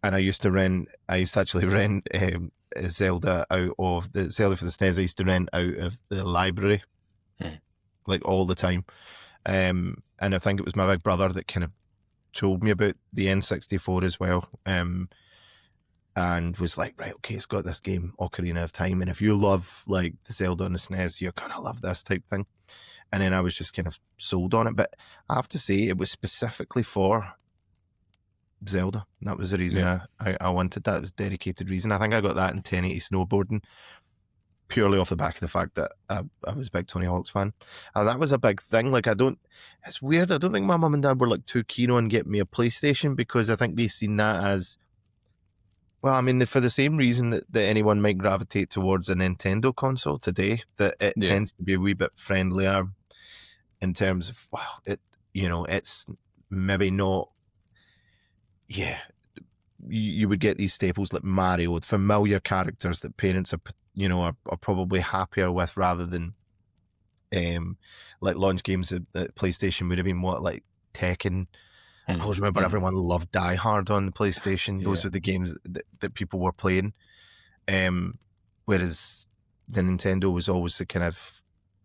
And I used to actually rent Zelda out of the Zelda for the SNES. I used to rent out of the library, like all the time. And I think it was my big brother that kind of told me about the N64 as well. And was like, right, okay, it's got this game, Ocarina of Time, and if you love like the Zelda on the SNES, you're gonna love this type thing. And then I was just kind of sold on it. But I have to say, it was specifically for Zelda. That was the reason I wanted that. It was a dedicated reason. I think I got that in 1080 snowboarding purely off the back of the fact that I was a big Tony Hawk's fan. And that was a big thing. Like, it's weird. I don't think my mum and dad were like too keen on getting me a PlayStation, because I think they seen that as Well, I mean, for the same reason that anyone might gravitate towards a Nintendo console today, that it tends to be a wee bit friendlier in terms of, well, it's maybe not. Yeah, you would get these staples like Mario, familiar characters that parents are probably happier with, rather than like launch games that PlayStation would have been like Tekken. I always remember everyone loved Die Hard on the PlayStation. Yeah. Those were the games that people were playing. Whereas the Nintendo was always the kind of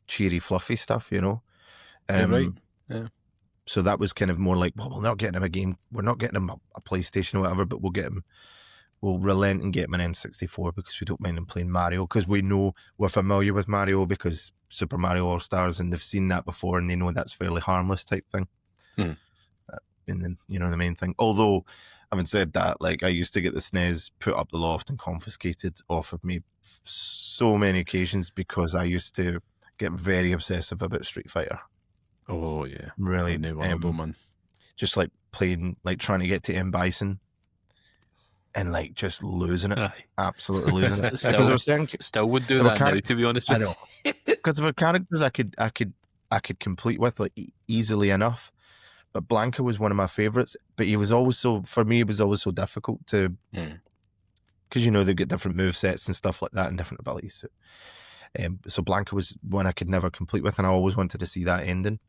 cheery, fluffy stuff, You're right. Yeah. So that was kind of more like, well, we're not getting him a game. We're not getting him a PlayStation or whatever, but we'll relent and get him an N64 because we don't mind him playing Mario, because we know we're familiar with Mario because Super Mario All-Stars, and they've seen that before and they know that's fairly harmless type thing. And then, the main thing. Although, having said that, like, I used to get the SNES put up the loft and confiscated off of me so many occasions because I used to get very obsessive about Street Fighter. Oh, yeah. Really. Man. Just like playing, like trying to get to M. Bison and like just losing it. Absolutely losing it. Still would do that now, to be honest with you. I know. Because there were characters I could complete with like easily enough. But Blanca was one of my favorites, but he was always so difficult to, because they get different move sets and stuff like that and different abilities. So Blanca was one I could never complete with, and I always wanted to see that ending,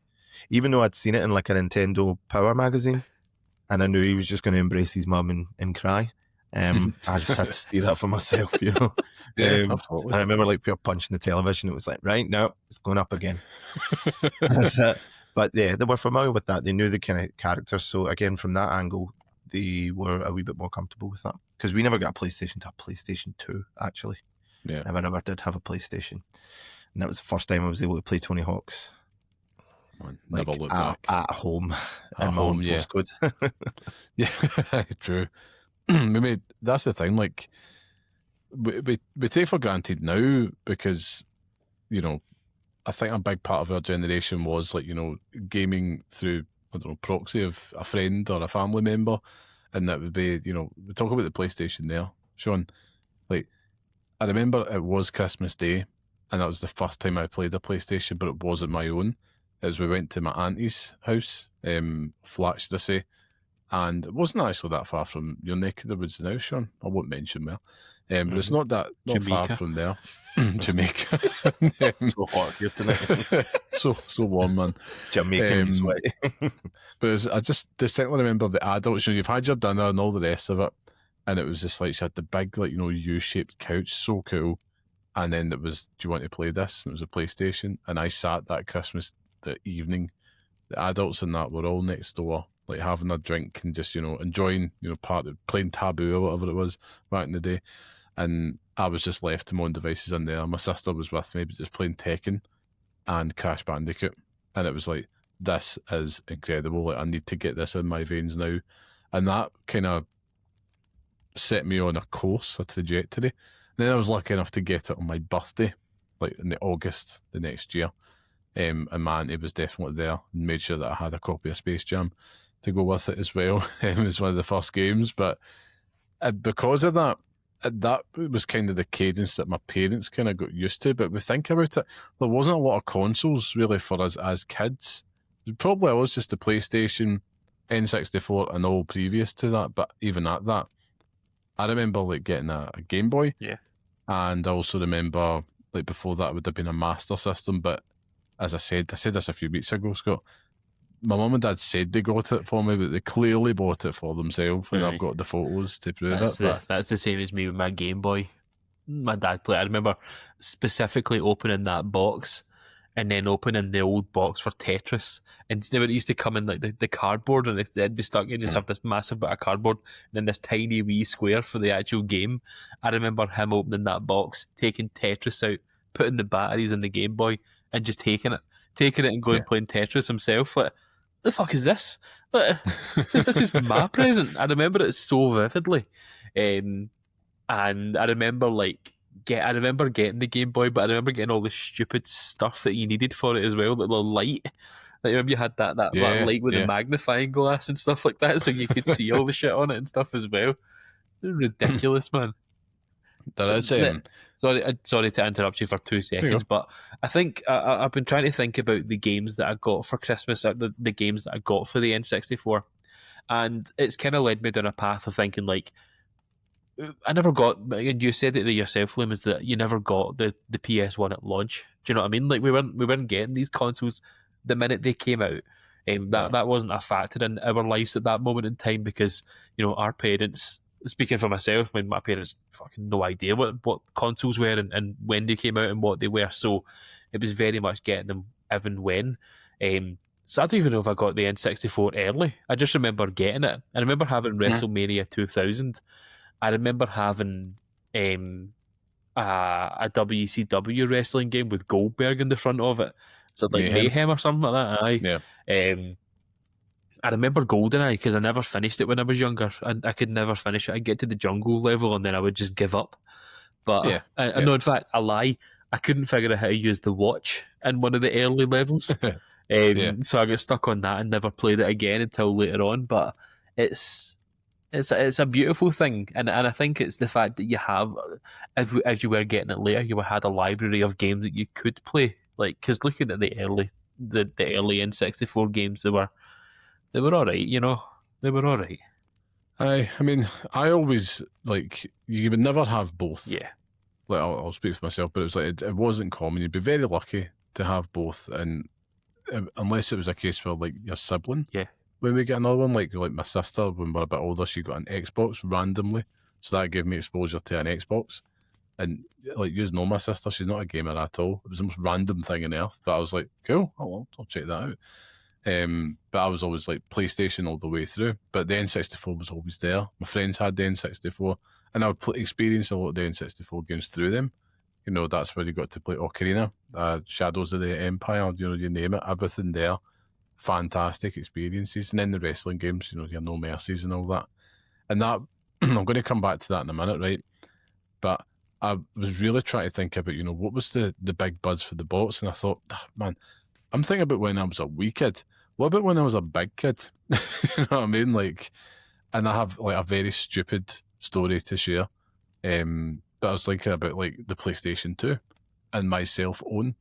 even though I'd seen it in like a Nintendo Power magazine, and I knew he was just going to embrace his mum and cry. I just had to see that for myself, Yeah, absolutely. I remember like pure punching the television. It was like, right, no, it's going up again. That's it. But yeah, they were familiar with that. They knew the kind of characters. So again, from that angle, they were a wee bit more comfortable with that. Because we never got a PlayStation to a PlayStation 2, actually. Yeah. Never did have a PlayStation. And that was the first time I was able to play Tony Hawk's. Man, never look back. At home. At home, yeah. Postcode. Yeah, true. That's the thing. Like, we take for granted now because, I think a big part of our generation was like, gaming through, I don't know, proxy of a friend or a family member. And that would be, we talk about the PlayStation there, Sean. Like, I remember it was Christmas Day, and that was the first time I played a PlayStation, but it wasn't my own. As we went to my auntie's house, flat, should I say, and it wasn't actually that far from your neck of the woods now, Sean. I won't mention where. But it's not far from there. Jamaica. So hot here tonight. so warm, man. Jamaican sweat. But I just distinctly remember the adults, you've had your dinner and all the rest of it, and it was just like she had the big, like, U-shaped couch, so cool. And then it was, do you want to play this? And it was a PlayStation. And I sat that Christmas, the evening, the adults in that were all next door, like having a drink and just, enjoying, playing Taboo or whatever it was back in the day. And I was just left to my own devices in there. My sister was with me, but just playing Tekken and Crash Bandicoot. And it was like, this is incredible. Like, I need to get this in my veins now. And that kind of set me on a course, a trajectory. And then I was lucky enough to get it on my birthday, like in the August the next year. And my auntie was definitely there and made sure that I had a copy of Space Jam to go with it as well. It was one of the first games. But because of that, that was kind of the cadence that my parents kind of got used to. But we think about it, there wasn't a lot of consoles really for us as kids. It probably was just the PlayStation, N64 and all previous to that. But even at that, I remember like getting a Game Boy. Yeah. And I also remember like before that it would have been a Master System. But as I said this a few weeks ago, Scott, my mum and dad said they got it for me, but they clearly bought it for themselves, and I've got the photos to prove That's the same as me with my Game Boy. My dad played. I remember specifically opening that box and then opening the old box for Tetris. And it used to come in like the cardboard, and it'd be stuck. You just have this massive bit of cardboard and then this tiny wee square for the actual game. I remember him opening that box, taking Tetris out, putting the batteries in the Game Boy, and just taking it and going playing Tetris himself. Like, the fuck is this? This is my present. I remember it so vividly, and I remember getting the Game Boy, but I remember getting all the stupid stuff that you needed for it as well. But the light, like, remember you had that light with the magnifying glass and stuff like that, so you could see all the shit on it and stuff as well. ridiculous, man. There is. Sorry to interrupt you for 2 seconds, but I think I've been trying to think about the games that I got for Christmas, or the games that I got for the N64, and it's kind of led me down a path of thinking like, I never got. You said it yourself, Liam, is that you never got the PS1 at launch. Do you know what I mean? Like we weren't getting these consoles the minute they came out. That wasn't a factor in our lives at that moment in time because our parents. Speaking for myself, my parents fucking no idea what consoles were and when they came out and what they were. So it was very much getting them even when. So I don't even know if I got the N64 early. I just remember getting it. I remember having WrestleMania 2000. I remember having a WCW wrestling game with Goldberg in the front of it. So like Mayhem or something like that. Aye. Yeah. I remember GoldenEye because I never finished it when I was younger. I could never finish it. I'd get to the jungle level and then I would just give up. But no, in fact, I lie. I couldn't figure out how to use the watch in one of the early levels. So I got stuck on that and never played it again until later on. But it's a beautiful thing, and I think it's the fact that you have, as you were getting it later, you had a library of games that you could play. Like, because looking at the early N64 games, they were all right, They were all right. I mean, I always, like, you would never have both. Yeah. Like, I'll speak for myself, but it was like, it wasn't common. You'd be very lucky to have both, and unless it was a case where, like, your sibling. Yeah. When we get another one, like my sister, when we're a bit older, she got an Xbox randomly. So that gave me exposure to an Xbox. And, like, you know my sister, she's not a gamer at all. It was the most random thing on earth. But I was like, cool, I'll check that out. But I was always like PlayStation all the way through. But the N64 was always there. My friends had the N64, and I would experience a lot of the N64 games through them. That's where you got to play Ocarina, Shadows of the Empire, you name it, everything there. Fantastic experiences. And then the wrestling games, your No Mercies and all that. And that, I'm going to come back to that in a minute, right? But I was really trying to think about, what was the big buzz for the bots? And I thought, man, I'm thinking about when I was a wee kid. What about when I was a big kid? You know what I mean? Like, and I have like a very stupid story to share. But I was thinking about like the PlayStation 2 and my cell phone.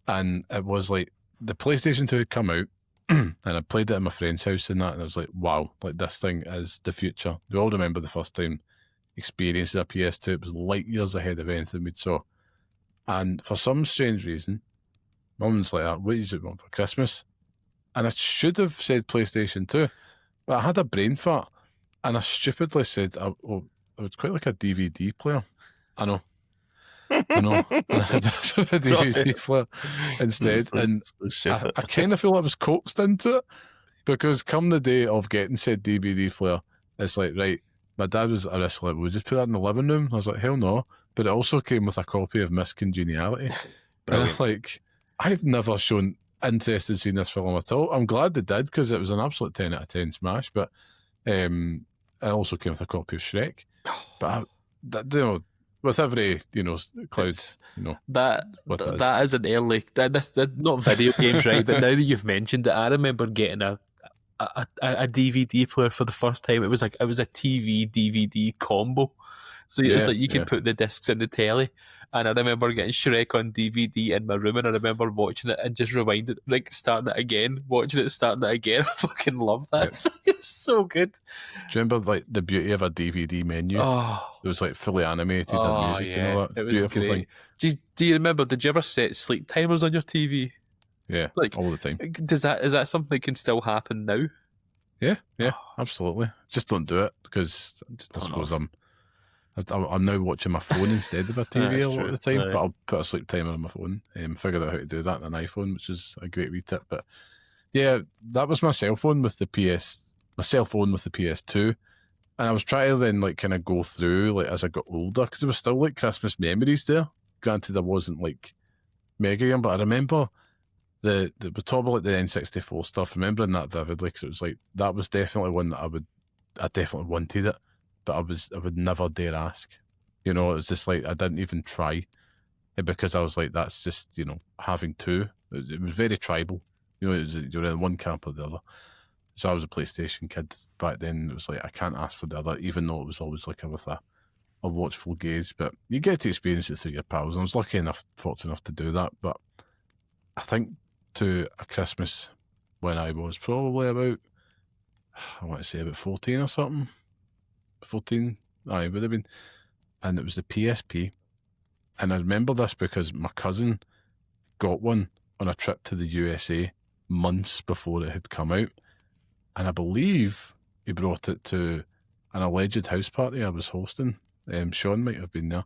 And it was like the PlayStation 2 had come out and I played it at my friend's house and that. And I was like, wow, like this thing is the future. We all remember the first time experiencing a PS2. It was light years ahead of anything we'd saw. And for some strange reason, Mum's like, what is it want for Christmas? And I should have said PlayStation 2, but I had a brain fart and I stupidly said, I would quite like a DVD player. I know. And I had a DVD player instead. And I kind of feel I was coaxed into it because come the day of getting said DVD player, it's like, right, my dad was like, we'll just put that in the living room. I was like, hell no. But it also came with a copy of Miss Congeniality. And I'm like, I've never shown interest in seeing this film at all. I'm glad they did because it was an absolute 10 out of 10 smash. But it also came with a copy of Shrek. But with every cloud, that is an early. That's not video games, right? But now that you've mentioned it, I remember getting a DVD player for the first time. It was a TV DVD combo. So it's like you can put the discs in the telly. And I remember getting Shrek on DVD in my room, and I remember watching it and just rewind it, like starting it again, watching it, starting it again. I fucking love that. It's so good. Do you remember like the beauty of a DVD menu? Oh, it was like fully animated and music and all that. It was beautiful great. thing. Do you remember? Did you ever set sleep timers on your TV? Yeah, like all the time. Is that something that can still happen now? Yeah, absolutely. Just don't do it because I suppose I'm now watching my phone instead of a TV a lot of the time, but I'll put a sleep timer on my phone and figured out how to do that on an iPhone, which is a great wee tip. But yeah, that was my cell phone with the PS2. And I was trying to then like kind of go through like as I got older because there was still like Christmas memories there. Granted, I wasn't like mega young, but I remember the top of like the N64 stuff, remembering that vividly because it was like that was definitely one that I definitely wanted it. But I would never dare ask. It was just like I didn't even try because I was like, that's just, having two. It was very tribal. You're in one camp or the other. So I was a PlayStation kid back then. It was like I can't ask for the other, even though it was always like with a watchful gaze. But you get to experience it through your pals. And I was fortunate enough to do that. But I think to a Christmas when I was probably about, I want to say about 14 or something. 14, it would have been. And it was the PSP. And I remember this because my cousin got one on a trip to the USA months before it had come out. And I believe he brought it to an alleged house party I was hosting. Sean might have been there.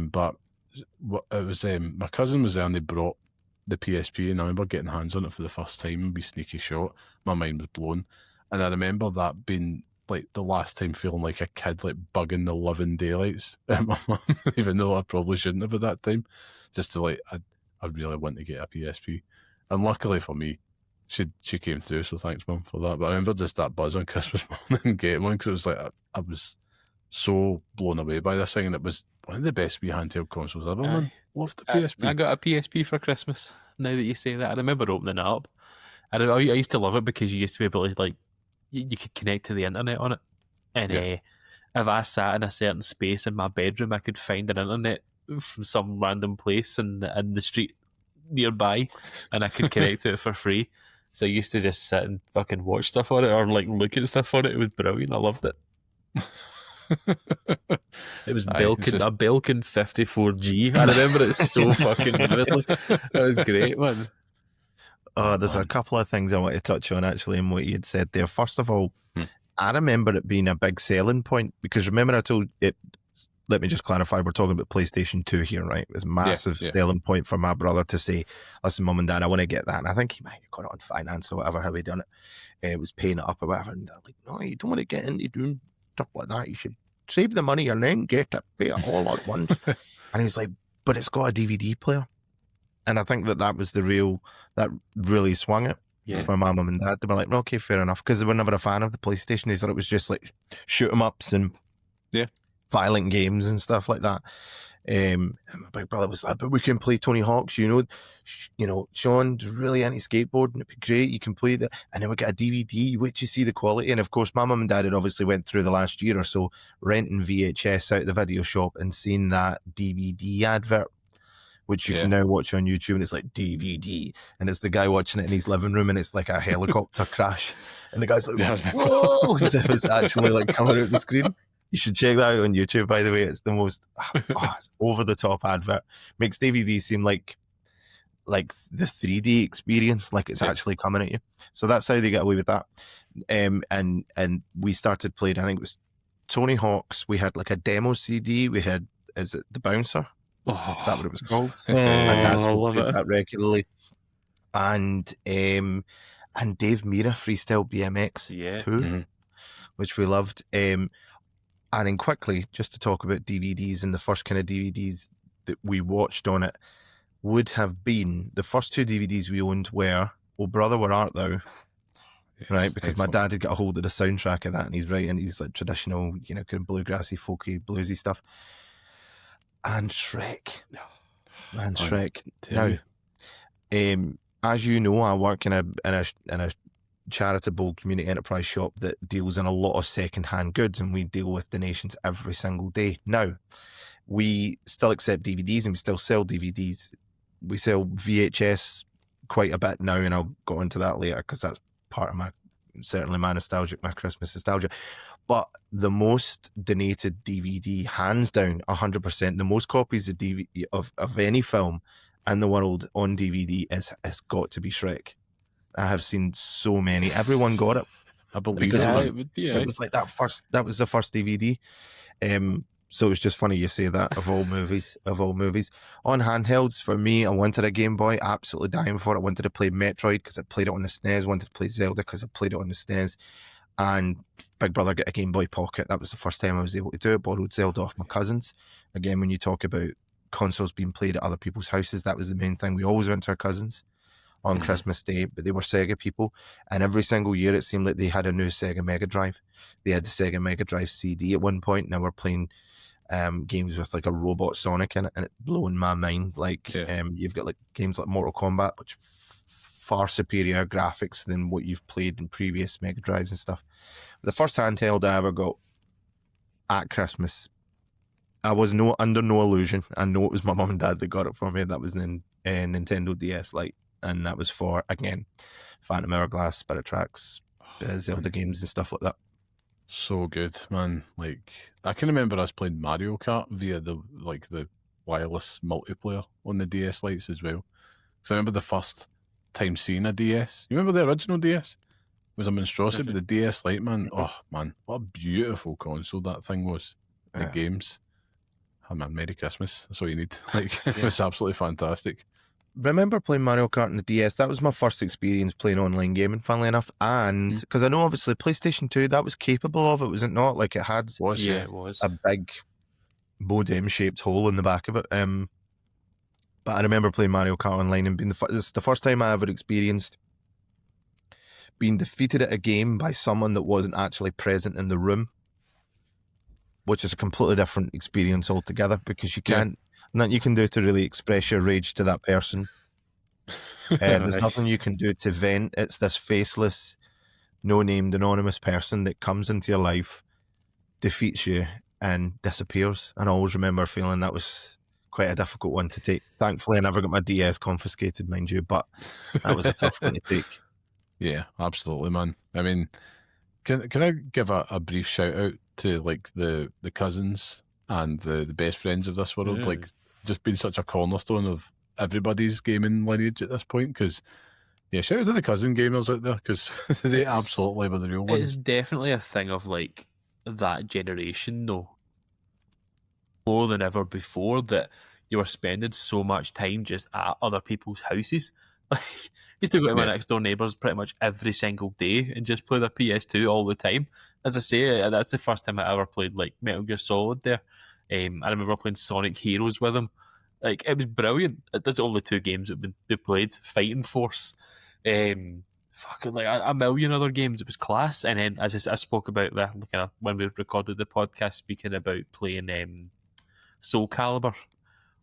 But it was my cousin was there and they brought the PSP, and I remember getting hands on it for the first time and be sneaky shot. My mind was blown. And I remember that being like the last time feeling like a kid, like bugging the living daylights at my mum, even though I probably shouldn't have at that time. Just to I really want to get a PSP. And luckily for me, she came through, so thanks, Mum, for that. But I remember just that buzz on Christmas morning getting one, because it was like I was so blown away by this thing, and it was one of the best wee handheld consoles ever, man. Loved the PSP. I got a PSP for Christmas. Now that you say that, I remember opening it up. And I used to love it because you used to be able to, like, you could connect to the internet on it. And if I sat in a certain space in my bedroom, I could find an internet from some random place in the street nearby, and I could connect to it for free. So I used to just sit and fucking watch stuff on it, or like look at stuff on it. It was brilliant. I loved it. It was a Belkin 54G. I remember it so fucking vividly. That was great, man. There's a couple of things I want to touch on actually in what you had said there. First of all, I remember it being a big selling point, because remember I told it, let me just clarify, we're talking about PlayStation 2 here, right? It was a massive selling point for my brother to say, listen, Mum and Dad, I want to get that. And I think he might have got it on finance or whatever, how he done it. It was paying it up or whatever. And they're like, no, you don't want to get into doing stuff like that. You should save the money and then get it, pay it all at once. And he's like, but it's got a DVD player. And I think that was that really swung it for my mum and dad. They were like, okay, fair enough. Because they were never a fan of the PlayStation. They thought it was just like shoot 'em ups and violent games and stuff like that. And my big brother was like, but we can play Tony Hawk's, you know, Sean's really into skateboarding, it'd be great, you can play that. And then we get a DVD, wait to see the quality. And of course, my mum and dad had obviously went through the last year or so renting VHS out of the video shop and seen that DVD advert, which you can now watch on YouTube, and it's like DVD, and it's the guy watching it in his living room, and it's like a helicopter crash, and the guy's like, whoa! So it's actually like coming out the screen. You should check that out on YouTube, by the way. It's the most it's over the top advert. Makes DVD seem like the 3D experience, like it's actually coming at you. So that's how they get away with that. And we started playing, I think it was Tony Hawk's. We had like a demo CD. We had, is it The Bouncer? Is that what it was called? And that's I what love we did it. that regularly. And Dave Mira Freestyle BMX too, which we loved. And then quickly, just to talk about DVDs, and the first kind of DVDs that we watched on it would have been, the first two DVDs we owned were Oh Brother, Where Art Thou? Right, because my dad had got a hold of the soundtrack of that, and he's writing these like traditional, you know, kind of bluegrassy, folky, bluesy stuff. And Shrek. Man, Shrek. Now, as you know, I work in a charitable community enterprise shop that deals in a lot of second-hand goods, and we deal with donations every single day. Now, we still accept DVDs and we still sell DVDs. We sell VHS quite a bit now, and I'll go into that later because that's part of my Christmas nostalgia. But the most donated DVD, hands down, 100%, the most copies of DVD of any film in the world on DVD has got to be Shrek. I have seen so many. Everyone got it. I believe it was like that was the first DVD. So it's just funny you say that, of all movies. On handhelds, for me, I wanted a Game Boy, absolutely dying for it. I wanted to play Metroid because I played it on the SNES, wanted to play Zelda because I played it on the SNES, and Big Brother got a Game Boy Pocket. That was the first time I was able to do it. Borrowed Zelda off my cousins. Again, when you talk about consoles being played at other people's houses, that was the main thing. We always went to our cousins on Christmas Day, but they were Sega people, and every single year it seemed like they had a new Sega Mega Drive. They had the Sega Mega Drive CD at one point. Now we're playing games with like a robot Sonic in it, and it's blowing my mind. Like you've got like games like Mortal Kombat, which far superior graphics than what you've played in previous Mega Drives and stuff. The first handheld I ever got at Christmas, I was under no illusion. I know it was my mum and dad that got it for me. That was an Nintendo DS Lite, and that was for, again, Phantom Hourglass, Spirit Tracks, Zelda games and stuff like that. So good, man. Like, I can remember us playing Mario Kart via the wireless multiplayer on the DS Lites as well. Because I remember the first time seeing a DS. You remember the original DS? It was a monstrosity, but the DS Lite, man, oh man, what a beautiful console that thing was. The games. Oh man, Merry Christmas. That's all you need. Like, it was absolutely fantastic. Remember playing Mario Kart on the DS? That was my first experience playing online gaming, funnily enough. And because I know obviously PlayStation 2, that was capable of it, was it not? Like it had it was a big modem-shaped hole in the back of it. But I remember playing Mario Kart online and being the first time I ever experienced being defeated at a game by someone that wasn't actually present in the room, which is a completely different experience altogether, because you can't, nothing you can do to really express your rage to that person. There's nothing you can do to vent. It's this faceless, no-named, anonymous person that comes into your life, defeats you, and disappears. And I always remember feeling that was quite a difficult one to take. Thankfully, I never got my DS confiscated, mind you, but that was a tough one to take. Yeah, absolutely, man. I mean, can I give a brief shout out to like the cousins and the best friends of this world? Like, just being such a cornerstone of everybody's gaming lineage at this point. Because shout out to the cousin gamers out there, because they absolutely were the real ones. It's definitely a thing of like that generation, though, more than ever before, that you were spending so much time just at other people's houses. Like, used to go to my next door neighbours pretty much every single day and just play their PS2 all the time. As I say, that's the first time I ever played like Metal Gear Solid there. I remember playing Sonic Heroes with them. Like, it was brilliant. That's the only two games that we played. Fighting Force. Fucking like a million other games. It was class. And then, as I spoke about that kind of when we recorded the podcast, speaking about playing Soul Calibur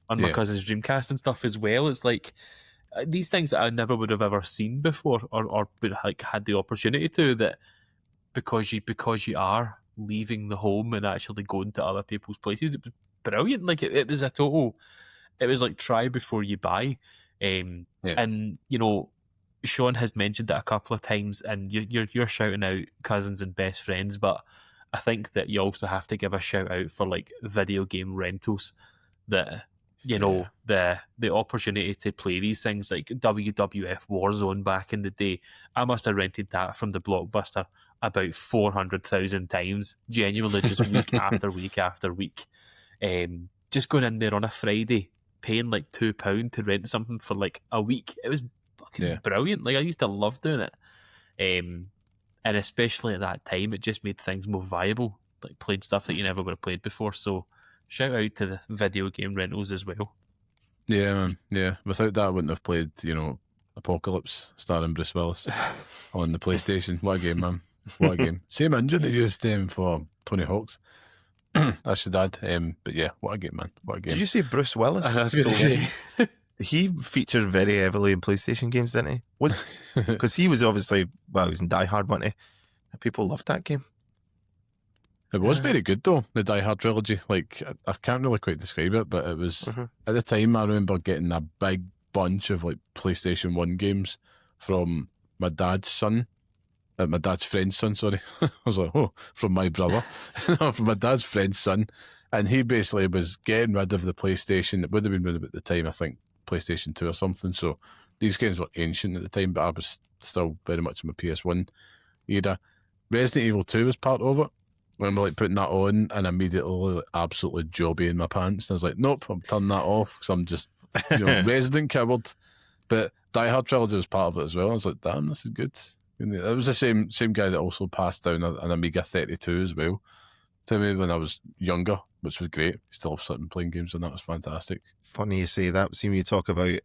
on my cousin's Dreamcast and stuff as well. It's like these things that I never would have ever seen before, or like had the opportunity to, that because you are leaving the home and actually going to other people's places, it was brilliant. Like it was it was like try before you buy. And you know, Sean has mentioned it a couple of times, and you're shouting out cousins and best friends, but I think that you also have to give a shout out for like video game rentals, that you know, the opportunity to play these things like WWF Warzone back in the day. I must have rented that from the Blockbuster about 400,000 times, genuinely, just week after week after week. Just going in there on a Friday, paying like £2 to rent something for like a week. It was fucking brilliant. Like, I used to love doing it. And especially at that time, it just made things more viable. Like, played stuff that you never would have played before. So shout out to the video game rentals as well. Yeah, man. Yeah. Without that, I wouldn't have played, Apocalypse, starring Bruce Willis on the PlayStation. What a game, man. What a game. Same engine they used for Tony Hawk's. I should add. But yeah, what a game, man. What a game. Did you say Bruce Willis? He featured very heavily in PlayStation games, didn't he? Because he was obviously, he was in Die Hard, wasn't he? People loved that game. It was very good, though, the Die Hard trilogy. Like, I can't really quite describe it, but it was, at the time, I remember getting a big bunch of, like, PlayStation 1 games from my dad's son. My dad's friend's son, sorry. I was like, from my brother. From my dad's friend's son. And he basically was getting rid of the PlayStation. It would have been at the time, I think, PlayStation 2 or something. So these games were ancient at the time, but I was still very much in my PS1 era. Resident Evil 2 was part of it. When we're like putting that on, and immediately absolutely jobby in my pants. And I was like, nope, I'm turning that off because I'm just, resident coward. But Die Hard Trilogy was part of it as well. I was like, damn, this is good. It was the same guy that also passed down an Amiga 32 as well to me when I was younger, which was great. Still sitting playing games, and that was fantastic. Funny you say that. Seeing you talk about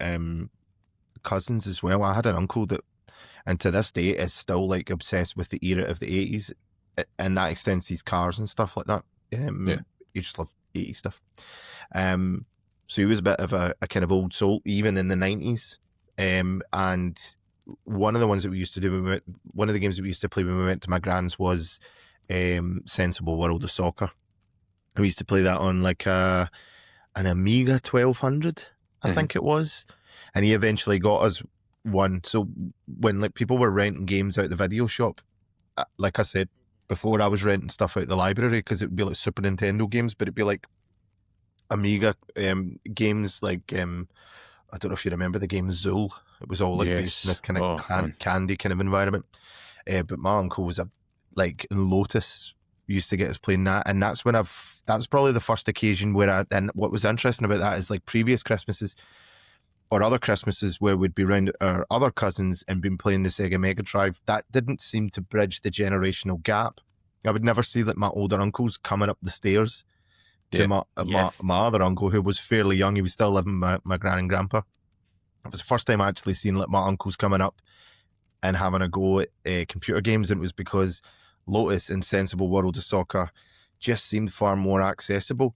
cousins as well. I had an uncle that, and to this day, is still like obsessed with the era of the 80s. And that extends his cars and stuff like that. He just loved 80s stuff. So he was a bit of a kind of old soul, even in the 90s. And one of the ones that we used to do, one of the games that we used to play when we went to my grand's was Sensible World of Soccer. We used to play that on like an Amiga 1200, I think it was. And he eventually got us one. So when like people were renting games out the video shop, like I said before, I was renting stuff out the library because it would be like Super Nintendo games, but it'd be like Amiga games like I don't know if you remember the game Zool. It was all like based in this kind of candy kind of environment. But my uncle was like in Lotus, used to get us playing that, and that was probably the first occasion where and what was interesting about that is like previous Christmases or other Christmases where we'd be around our other cousins and been playing the Sega Mega Drive, that didn't seem to bridge the generational gap. I would never see like my older uncles coming up the stairs to my other uncle who was fairly young. He was still living with my gran and grandpa. It was the first time I actually seen like my uncles coming up and having a go at computer games, and it was because Lotus and Sensible World of Soccer just seemed far more accessible.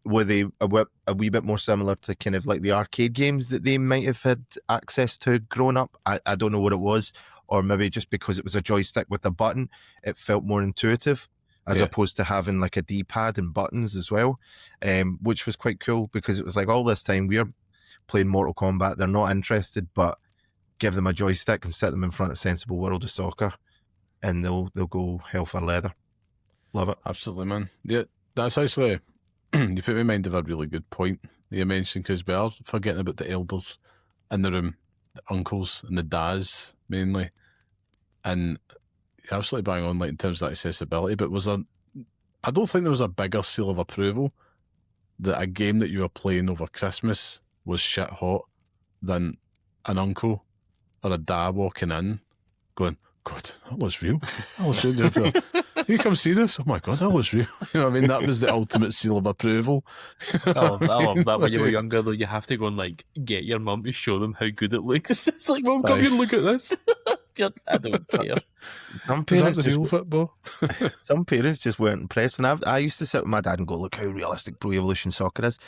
Were they a wee bit more similar to kind of like the arcade games that they might have had access to growing up? I don't know what it was, or maybe just because it was a joystick with a button, it felt more intuitive as opposed to having like a D-pad and buttons as well, which was quite cool because it was like all this time we're playing Mortal Kombat, they're not interested, but give them a joystick and set them in front of Sensible World of Soccer and they'll go hell for leather. Love it. Absolutely, man. Yeah, that's actually, you put me in mind of a really good point that you mentioned, because we are forgetting about the elders in the room, the uncles and the dads mainly. And you're absolutely bang on, like in terms of that accessibility, but I don't think there was a bigger seal of approval that a game that you were playing over Christmas was shit hot than an uncle or a dad walking in going, God, that was real. That was real. You come see this? Oh my God, that was real. You know what I mean? That was the ultimate seal of approval. I love that. When you were younger, though, you have to go and like get your mum to show them how good it looks. It's like, Mum, come here and look at this. I don't care. Some parents Is that the real football? Some parents just weren't impressed. And I used to sit with my dad and go, look how realistic Pro Evolution Soccer is.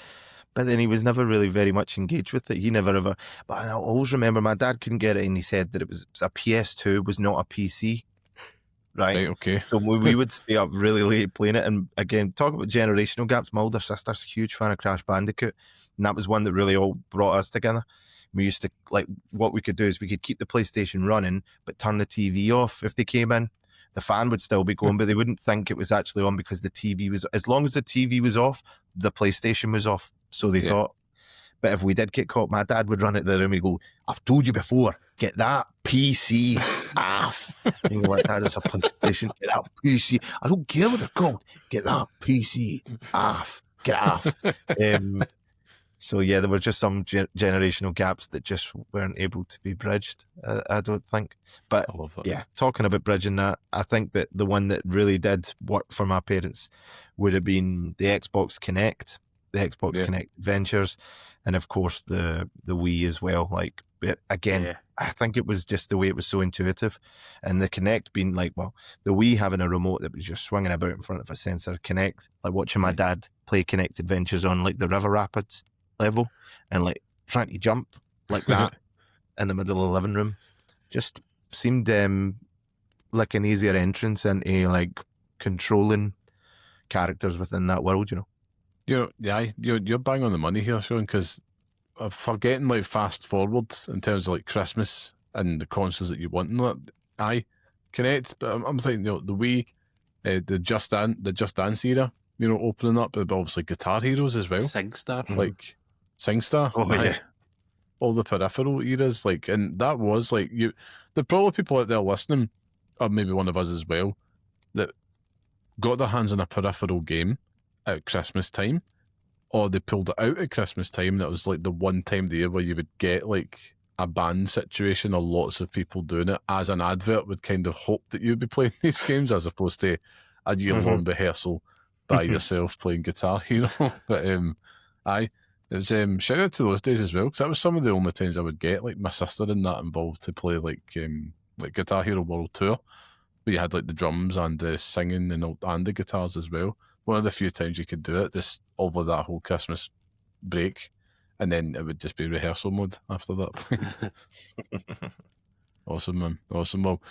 But then he was never really very much engaged with it. He never ever. But I always remember my dad couldn't get it, and he said that it was a PS2, was not a PC. Right. Okay. So we would stay up really late playing it. And again, talk about generational gaps. My older sister's a huge fan of Crash Bandicoot, and that was one that really all brought us together. We used to, like, what we could do is we could keep the PlayStation running, but turn the TV off if they came in. The fan would still be going, but they wouldn't think it was actually on because the TV was, as long as the TV was off, the PlayStation was off. So they thought. But if we did get caught, my dad would run out the room and go, I've told you before, get that PC off. And you're like, that is a PlayStation. Get that PC. I don't care what they're called. Get that PC off. Get off. So yeah, there were just some generational gaps that just weren't able to be bridged, I don't think. But yeah, talking about bridging that, I think that the one that really did work for my parents would have been the Xbox Connect, the Xbox Connect Adventures, and of course the Wii as well. Like, again, I think it was just the way it was so intuitive, and the Connect being like, well, the Wii having a remote that was just swinging about in front of a sensor. Connect, like watching my dad play Connect Adventures on like the River Rapids level and like trying to jump like that in the middle of the living room just seemed like an easier entrance into like controlling characters within that world, you know. You're bang on the money here, Sean, because forgetting like fast forward in terms of like Christmas and the consoles that you want and that, Connect, but I'm thinking, the Wii, the Just Dance era, opening up, but obviously Guitar Heroes as well. SingStar. Like SingStar. Oh, yeah. All the peripheral eras, like, and that was like, the probably people out there listening, or maybe one of us as well, that got their hands on a peripheral game at Christmas time, or they pulled it out at Christmas time. That was like the one time of the year where you would get like a band situation or lots of people doing it as an advert would kind of hope that you'd be playing these games as opposed to a year-long rehearsal by yourself playing Guitar Hero. But it was shout out to those days as well, because that was some of the only times I would get like my sister and that involved to play like Guitar Hero World Tour, where you had like the drums and the singing and the guitars as well. One of the few times you could do it just over that whole Christmas break. and then it would just be rehearsal mode after that. Awesome, man. Awesome. Well,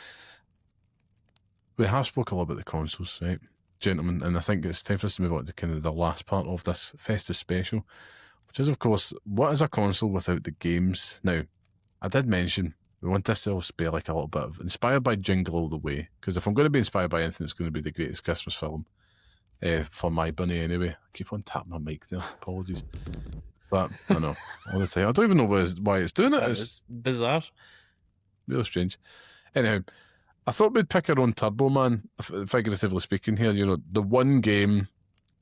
we have spoke a lot about the consoles, right, gentlemen, and I think it's time for us to move on to kind of the last part of this festive special, which is, of course, what is a console without the games? Now, I did mention we want this to also be like a little bit of inspired by Jingle All The Way, because if I'm going to be inspired by anything, it's going to be the greatest Christmas film for my bunny anyway. I keep on tapping my mic there. Apologies. But I know, all the time. I don't even know why it's doing it. It's bizarre. Real strange. Anyhow, I thought we'd pick our own Turbo Man, figuratively speaking here. You know, the one game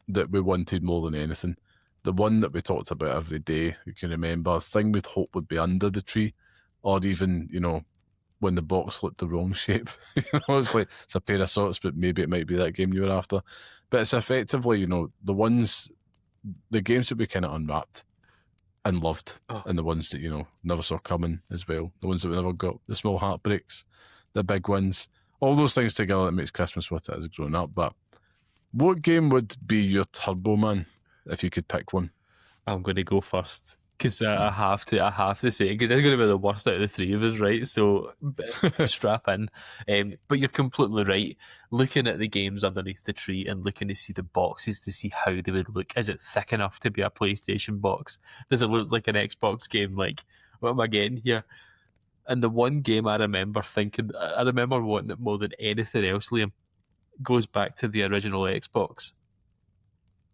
that we wanted more than anything, the one that we talked about every day, you can remember, a thing we'd hope would be under the tree, or even, you know, when the box looked the wrong shape. You know, it's like, it's a pair of socks, but maybe it might be that game you were after. But it's effectively, you know, the games that we kind of unwrapped and loved, and the ones that, you know, never saw coming as well, the ones that we never got, the small heartbreaks, the big ones, all those things together that makes Christmas with it as growing up. But what game would be your Turbo Man if you could pick one? I'm going to go first because I have to say it, because it's going to be the worst out of the three of us, right? So strap in. But you're completely right. Looking at the games underneath the tree and looking to see the boxes to see how they would look. Is it thick enough to be a PlayStation box? Does it look like an Xbox game? Like, what am I getting here? And the one game I remember wanting it more than anything else, Liam, goes back to the original Xbox.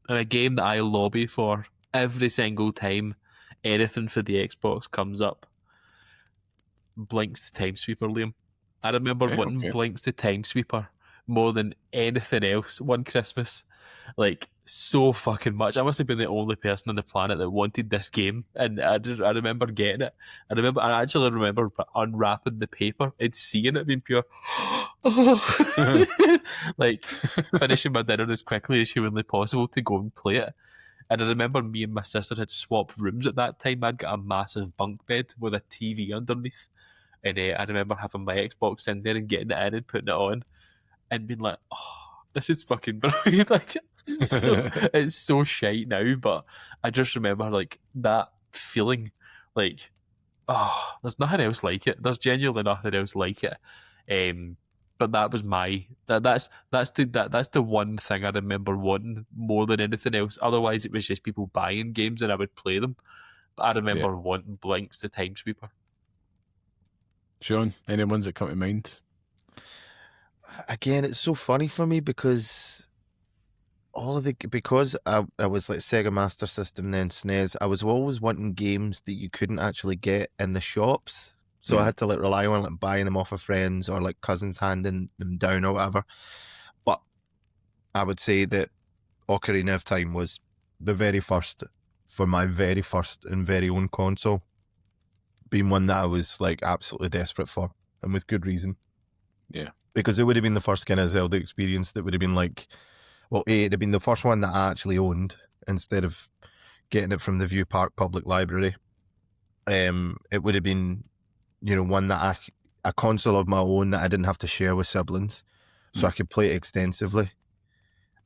And a game that I lobby for every single time anything for the Xbox comes up. Blinks the Time Sweeper, Liam. I remember wanting Blinks the Time Sweeper more than anything else one Christmas. Like, so fucking much. I must have been the only person on the planet that wanted this game, and I remember getting it. I actually remember unwrapping the paper and seeing it being pure like finishing my dinner as quickly as humanly possible to go and play it. And I remember me and my sister had swapped rooms at that time. I'd got a massive bunk bed with a TV underneath, and I remember having my Xbox in there and getting it in and putting it on and being like, oh, this is fucking brilliant. Like, it's so shite now, but I just remember like that feeling, like, oh, there's nothing else like it. There's genuinely nothing else like it. But that was that's the one thing I remember wanting more than anything else. Otherwise, it was just people buying games and I would play them. But I remember wanting Blinks the Time Sweeper. Sean, any ones that come to mind? Again, it's so funny for me because because I was like Sega Master System and then SNES, I was always wanting games that you couldn't actually get in the shops. So I had to like rely on like buying them off of friends or like cousins handing them down or whatever. But I would say that Ocarina of Time was the very first for my very first and very own console, being one that I was like absolutely desperate for, and with good reason. Yeah. Because it would have been the first kind of Zelda experience that would have been like, well, it'd have been the first one that I actually owned instead of getting it from the View Park Public Library. It would have been, you know, one that a console of my own that I didn't have to share with siblings, so I could play it extensively.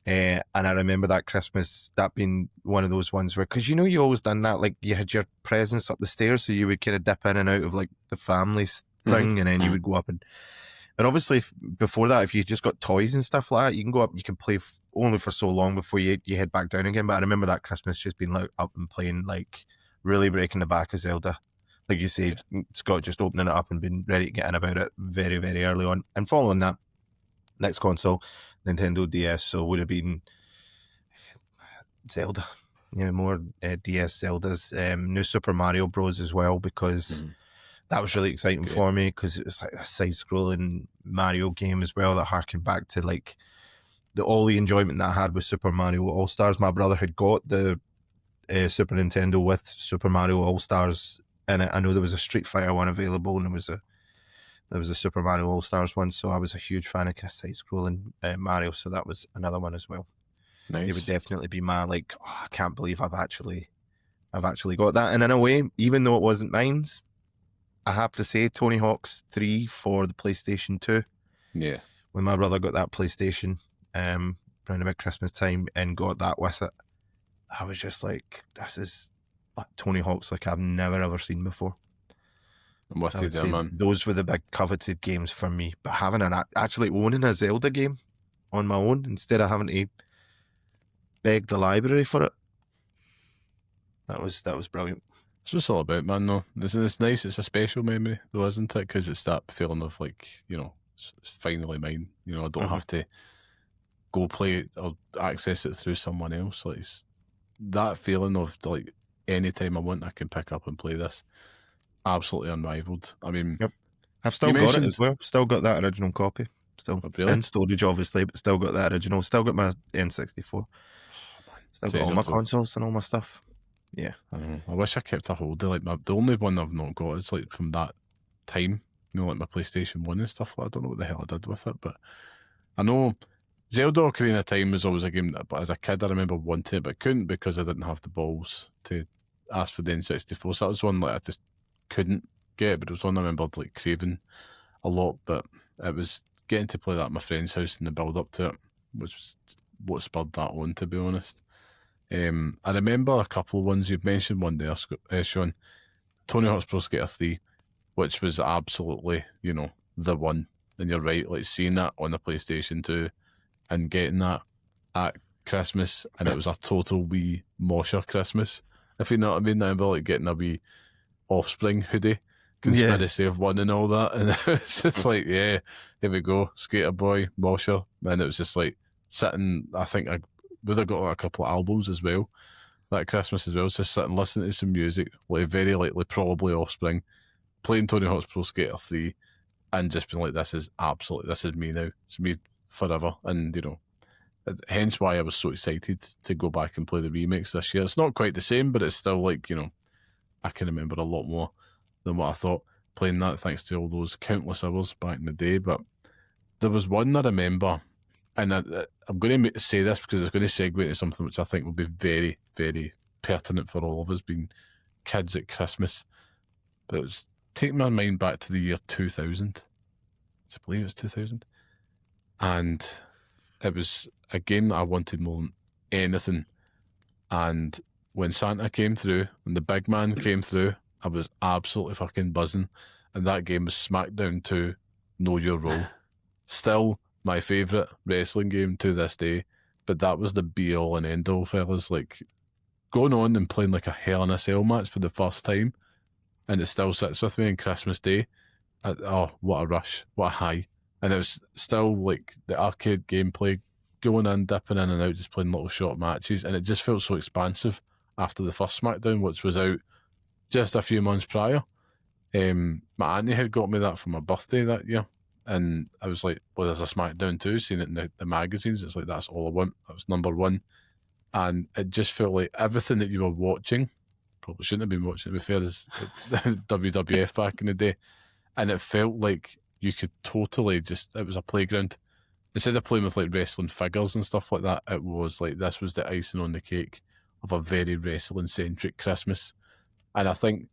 And I remember that Christmas, that being one of those ones where, because you know, you always done that, like you had your presents up the stairs, so you would kind of dip in and out of like the family ring, and then you would go up and obviously before that, if you just got toys and stuff like that, you can go up, you can play only for so long before you head back down again. But I remember that Christmas just being like up and playing, like really breaking the back of Zelda. Like you say, Scott, just opening it up and being ready to get in about it very, very early on. And following that, next console, Nintendo DS, so would have been Zelda. You know, more DS Zeldas. New Super Mario Bros. As well, because that was really exciting for me, because it was like a side-scrolling Mario game as well that harkened back to like all the enjoyment that I had with Super Mario All-Stars. My brother had got the Super Nintendo with Super Mario All-Stars in it. I know there was a Street Fighter one available, and there was a Super Mario All-Stars one, so I was a huge fan of side-scrolling Mario, so that was another one as well. Nice. It would definitely be my like, oh, I can't believe I've actually got that. And in a way, even though it wasn't mine's, I have to say Tony Hawk's 3 for the PlayStation 2. Yeah. When my brother got that PlayStation around about Christmas time and got that with it, I was just like, this is Tony Hawk's like I've never ever seen before. I'm with I you would there, say man. those were the big coveted games for me. But having actually owning a Zelda game on my own instead of having to beg the library for it, that was brilliant. It's what it's all about, man, though. It's nice. It's a special memory, though, isn't it? Because it's that feeling of, like, you know, it's finally mine. You know, I don't have to go play it or access it through someone else. Like, it's that feeling of, like, anytime I want, I can pick up and play this. Absolutely unrivaled. I mean, Yep. I've still got it as well. Still got that original copy. Still really? in storage, obviously, but still got that original. Still got my N64. Still got all my consoles and all my stuff. Yeah, I don't know. I wish I kept a hold of like the only one I've not got is like from that time, you know, like my PlayStation 1 and stuff. I don't know what the hell I did with it, but I know Zelda Ocarina of Time was always a game that, but as a kid, I remember wanting it, but couldn't because I didn't have the balls to ask for the N64. So that was one like I just couldn't get, but it was one I remembered like craving a lot. But it was getting to play that at my friend's house and the build up to it, which was what spurred that on, to be honest. I remember a couple of ones. You've mentioned one there, Sean. Tony Hawk's Pro Skater 3, which was absolutely, you know, the one. And you're right, like seeing that on the PlayStation 2 and getting that at Christmas, and it was a total wee Mosher Christmas, if you know what I mean. I remember like getting a wee Offspring hoodie, Conspiracy of One and all that, and it was just like, yeah, here we go, Skater Boy, Mosher, and it was just like sitting, I think I would have got like a couple of albums as well that Christmas as well, just sitting listening to some music, like very likely probably Offspring, playing Tony Hawk's Pro Skater 3, and just being like, this is me now, it's me forever. And you know, hence why I was so excited to go back and play the remix this year. It's not quite the same, but it's still like, you know, I can remember a lot more than what I thought playing that, thanks to all those countless hours back in the day. But there was one I remember, and I'm going to say this because it's going to segue to something which I think will be very, very pertinent for all of us being kids at Christmas. But it was taking my mind back to the year 2000. I believe it's 2000. And it was a game that I wanted more than anything. And when Santa came through, when the big man came through, I was absolutely fucking buzzing. And that game was SmackDown 2, Know Your Role. Still my favourite wrestling game to this day. But that was the be-all and end-all, fellas. Like, going on and playing like a Hell in a Cell match for the first time, and it still sits with me on Christmas Day. Oh, what a rush. What a high. And it was still like the arcade gameplay, going in, dipping in and out, just playing little short matches. And it just felt so expansive after the first SmackDown, which was out just a few months prior. My auntie had got me that for my birthday that year. And I was like, well, there's a SmackDown too, seeing it in the magazines. It's like, that's all I want. That was number one. And it just felt like everything that you were watching, probably shouldn't have been watching, to be fair, as WWF back in the day. And it felt like you could totally just, it was a playground. Instead of playing with like wrestling figures and stuff like that, it was like, this was the icing on the cake of a very wrestling-centric Christmas. And I think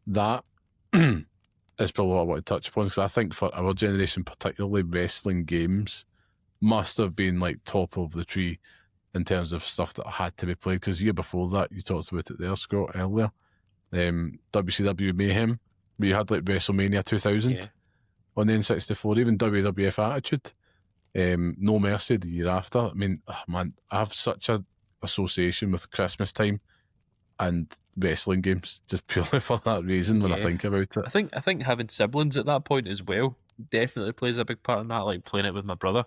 that is probably what I want to touch upon, because I think for our generation, particularly, wrestling games must have been like top of the tree in terms of stuff that had to be played. Because the year before that, you talked about it there, Scott, earlier, WCW Mayhem, where you had like WrestleMania 2000 on the N64, even WWF Attitude, No Mercy the year after. I mean, oh man, I have such a association with Christmas time and wrestling games just purely for that reason when I think about it. I think having siblings at that point as well definitely plays a big part in that, like playing it with my brother,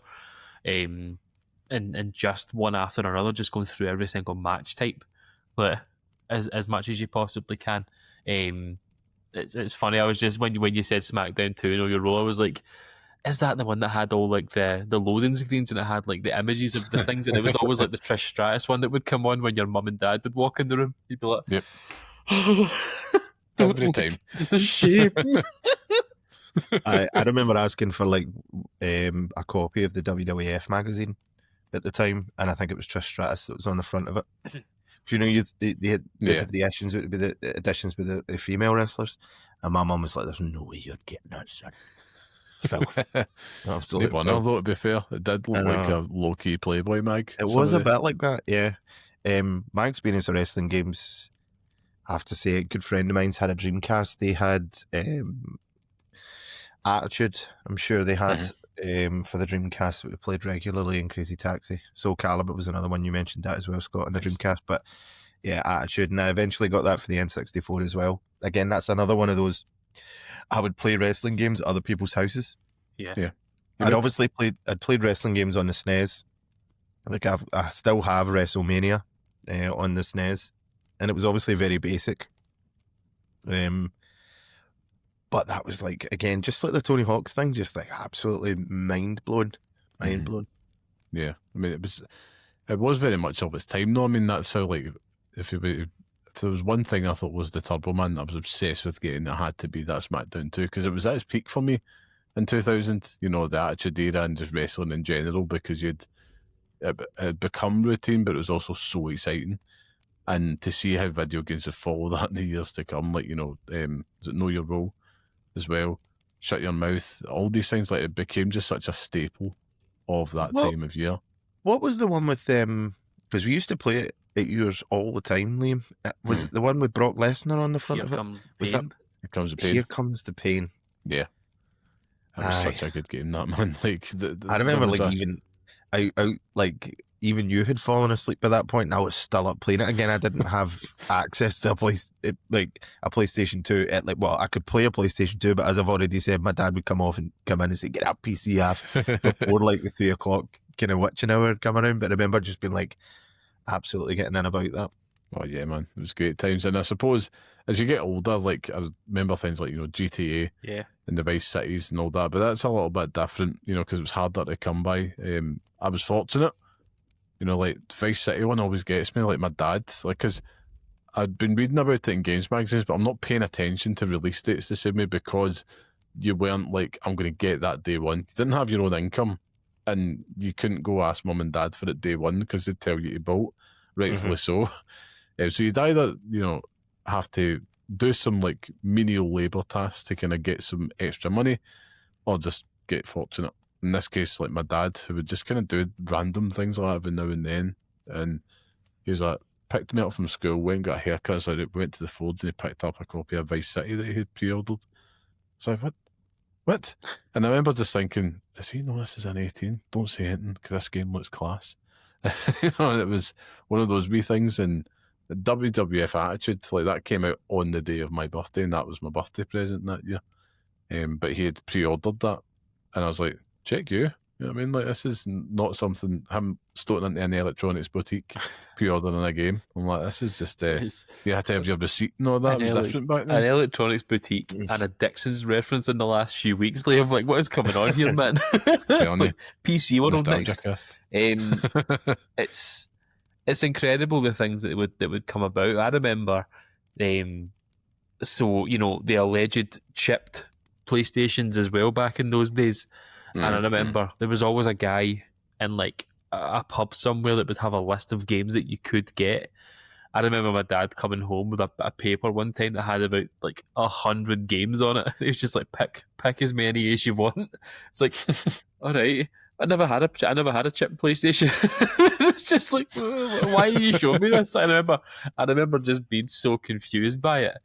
and just one after another, just going through every single match type, but as much as you possibly can. It's funny, I was just, when you said SmackDown 2, you know, your role, I was like, is that the one that had all like the loading screens and it had like the images of the things, and it was always like the Trish Stratus one that would come on when your mum and dad would walk in the room. You'd be like, yep. Every time. The shame. I remember asking for like a copy of the WWF magazine at the time, and I think it was Trish Stratus that was on the front of it. You know, they had the editions with the female wrestlers, and my mum was like, "There's no way you're getting that, son." Filth. Absolutely. Although, to be fair, it did look like a low-key Playboy mag. It was a bit like that, yeah. My experience of wrestling games, I have to say, a good friend of mine's had a Dreamcast. They had Attitude, I'm sure they had for the Dreamcast that we played regularly in Crazy Taxi. Soul Calibur was another one, you mentioned that as well, Scott, on the Dreamcast. But yeah, Attitude, and I eventually got that for the N64 as well. Again, that's another one of those, I would play wrestling games at other people's houses. Yeah. I'd played wrestling games on the SNES. Like I still have WrestleMania on the SNES, and it was obviously very basic. But that was like, again, just like the Tony Hawk's thing, just like absolutely mind blown. Yeah, I mean, it was very much of its time, though. I mean, that's how, like, if there was one thing I thought was the Turbo Man that I was obsessed with getting, it had to be that SmackDown 2, because it was at its peak for me in 2000, you know, the Attitude Era and just wrestling in general, because it become routine, but it was also so exciting. And to see how video games would follow that in the years to come, like, you know, is it Know Your Role as well, Shut Your Mouth, all these things, like, it became just such a staple of that time of year. What was the one with because we used to play it at yours all the time, Liam? Was it the one with Brock Lesnar on the front of it? Here Comes the Pain. Here Comes the Pain. Here Comes the Pain. Yeah. That was such a good game, that, man. Like, I remember, like, even you had fallen asleep by that point, and I was still up playing it again. I didn't have access to a PlayStation 2. I could play a PlayStation 2, but as I've already said, my dad would come in and say, get that PC off before like the 3 o'clock kind of witching hour come around. But I remember just being like absolutely getting in about that. Oh yeah, man, it was great times. And I suppose as you get older, like, I remember things like, you know, GTA and the Vice Cities and all that, but that's a little bit different, you know, because it was harder to come by. I was fortunate, you know, like Vice City one always gets me, like my dad, like, because I'd been reading about it in games magazines, but I'm not paying attention to release dates the same way, because you weren't like, I'm going to get that day one. You didn't have your own income, and you couldn't go ask mum and dad for it day one because they'd tell you to bolt, rightfully so. So you'd either, you know, have to do some like menial labour tasks to kind of get some extra money, or just get fortunate. In this case, like my dad, who would just kind of do random things like that every now and then. And he was like, picked me up from school, went and got a haircut, so I went to the Fords and he picked up a copy of Vice City that he had pre-ordered. So I what? And I remember just thinking, does he know this is an 18? Don't say anything, because this game looks class. You know, and it was one of those wee things. And the WWF Attitude, like, that came out on the day of my birthday, and that was my birthday present that year. But he had pre-ordered that, and I was like, check you. You know what I mean? Like, this is not something, him stoting into an electronics boutique, pre-ordering a game. I'm like, this is just, you had to have your receipt and all that. It was different back then. An electronics boutique and a Dixon's reference in the last few weeks, Liam. Like, what is coming on here, man? Like, PC World next. It's incredible the things that would come about. I remember, so, you know, the alleged chipped PlayStations as well back in those days. And I remember there was always a guy in like a pub somewhere that would have a list of games that you could get. I remember my dad coming home with a paper one time that had about like 100 games on it. It was just like, pick as many as you want. It's like, all right. I never had a chip PlayStation. It's just like, why are you showing me this? I remember just being so confused by it.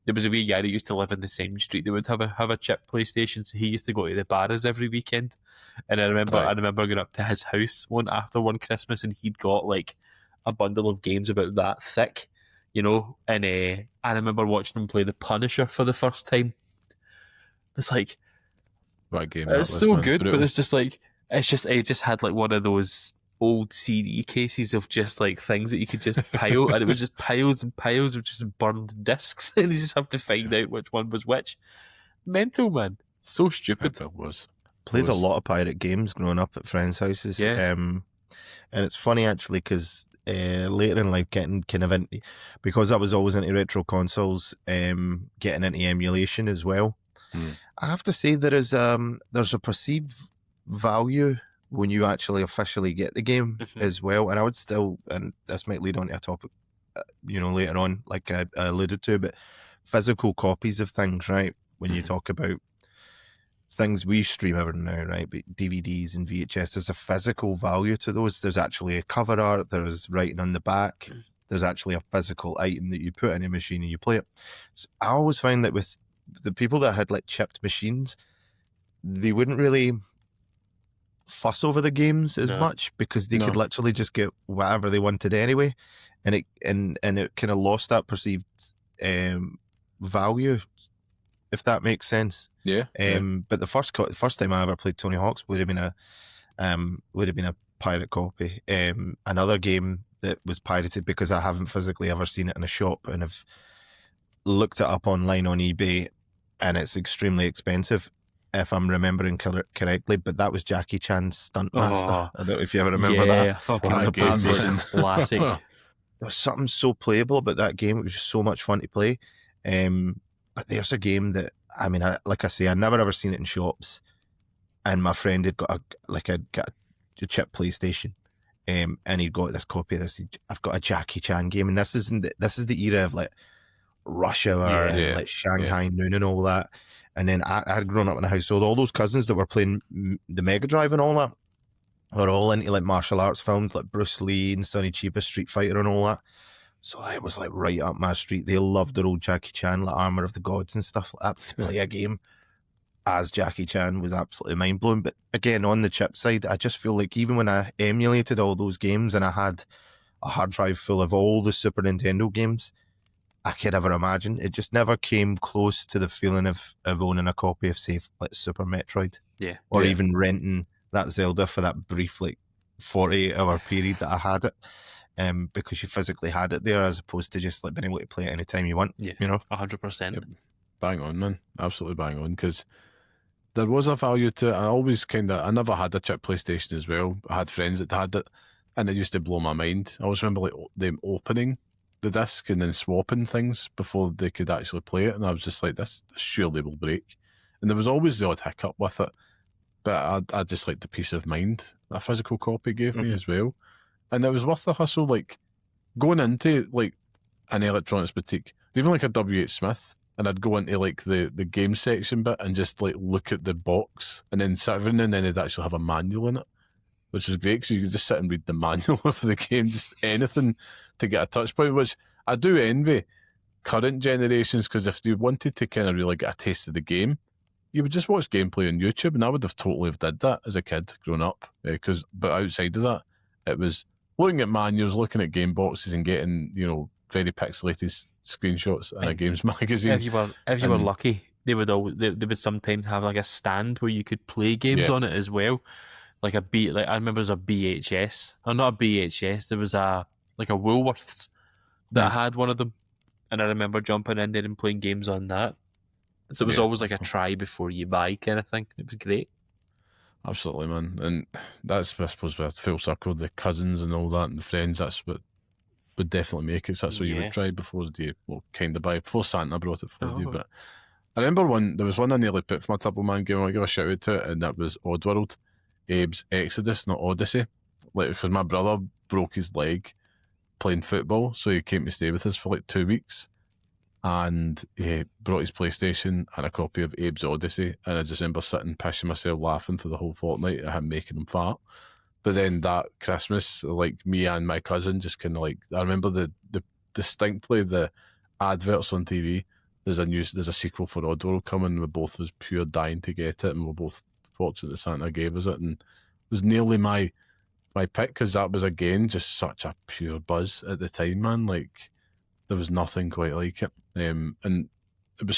There was a wee guy that used to live in the same street that would have a chip PlayStation, so he used to go to the bars every weekend. And I remember going up to his house after one Christmas, and he'd got like a bundle of games about that thick, you know. And I remember watching him play The Punisher for the first time. It's like, what game it's so good, but it's just like, it just had like one of those old CD cases of just like things that you could just pile, and it was just piles and piles of just burned discs, and you just have to find out which one was which. Mental, man. So stupid. It was. Played a lot of pirate games growing up at friends' houses. Yeah. And it's funny actually, because later in life, getting kind of into, because I was always into retro consoles, getting into emulation as well. I have to say there's a perceived value when you actually officially get the game as well. And I would still, and this might lead on to a topic, you know, later on, like I alluded to, but physical copies of things, right? When you talk about things we stream over now, right? But DVDs and VHS, there's a physical value to those. There's actually a cover art, there's writing on the back. there's actually a physical item that you put in a machine and you play it. So I always find that with the people that had like chipped machines, they wouldn't really fuss over the games as No. much because they could No. literally just get whatever they wanted anyway, and it kind of lost that perceived value, if that makes sense. Yeah. But the first time I ever played Tony Hawk's would have been a pirate copy. Another game that was pirated because I haven't physically ever seen it in a shop and have looked it up online on eBay, and it's extremely expensive if I'm remembering correctly. But that was Jackie Chan's Stuntmaster. Oh, I don't know if you ever remember yeah, that. fucking On the PlayStation. classic. There was something so playable about that game. It was just so much fun to play. But there's a game that, I mean, like I say, I never ever seen it in shops, and my friend had got a chip PlayStation, and he'd got this copy of this. I've got a Jackie Chan game, and this is the era of like Rush Hour and like Shanghai Noon and all that. And then I had grown up in a household, all those cousins that were playing the Mega Drive and all that were all into like martial arts films like Bruce Lee and Sonny Chiba, Street Fighter and all that. So it was like right up my street. They loved their old Jackie Chan, like Armor of the Gods and stuff like that. To play a game as Jackie Chan was absolutely mind blowing. But again, on the chip side, I just feel like even when I emulated all those games and I had a hard drive full of all the Super Nintendo games I could ever imagine, it just never came close to the feeling of owning a copy of, say, like Super Metroid. Yeah. Or even renting that Zelda for that brief, like, 48-hour period that I had it. Because you physically had it there as opposed to just like being able to play it anytime you want. Yeah. You know? 100%. Yep. Bang on, man. Absolutely bang on. Because there was a value to it. I never had a chip PlayStation as well. I had friends that had it, and it used to blow my mind. I always remember like them opening the disc and then swapping things before they could actually play it, and I was just like, this surely will break. And there was always the odd hiccup with it, but I just like the peace of mind a physical copy gave me as well. And it was worth the hustle, like going into like an electronics boutique, even like a W.H. Smith, and I'd go into like the game section bit and just like look at the box, and then every now and then they'd actually have a manual in it, which was great because you could just sit and read the manual of the game, just anything to get a touch point, which I do envy current generations, because if you wanted to kind of really get a taste of the game, you would just watch gameplay on YouTube, and I would have totally did that as a kid growing up. But outside of that, it was looking at manuals, looking at game boxes, and getting very pixelated screenshots in a games magazine. If you were lucky, they would sometimes have like a stand where you could play games on it as well. Like I remember there was a BHS, or not a BHS. There was a Woolworths that had one of them, and I remember jumping in there and playing games on that. So it was always like a try before you buy kind of thing. It was great. Absolutely, man. And that's, I suppose, with full circle, the cousins and all that, and the friends, that's what would definitely make it. So that's what you would try before you kind of buy, before Santa brought it for you. But I remember there was one I nearly put for my Tipple Man game. I give a shout out to it, and that was Oddworld, Abe's Exodus, not Odyssey. Like, because my brother broke his leg playing football, so he came to stay with us for like 2 weeks. And he brought his PlayStation and a copy of Abe's Odyssey, and I just remember sitting pissing myself laughing for the whole fortnight at him making him fart. But then that Christmas, like me and my cousin just kind of like, I remember the distinctly the adverts on TV. There's a sequel for Oddworld coming. We both was pure dying to get it, and we're both fortunate that Santa gave us it, and it was nearly my pick, because that was again just such a pure buzz at the time, man. Like, there was nothing quite like it. And it was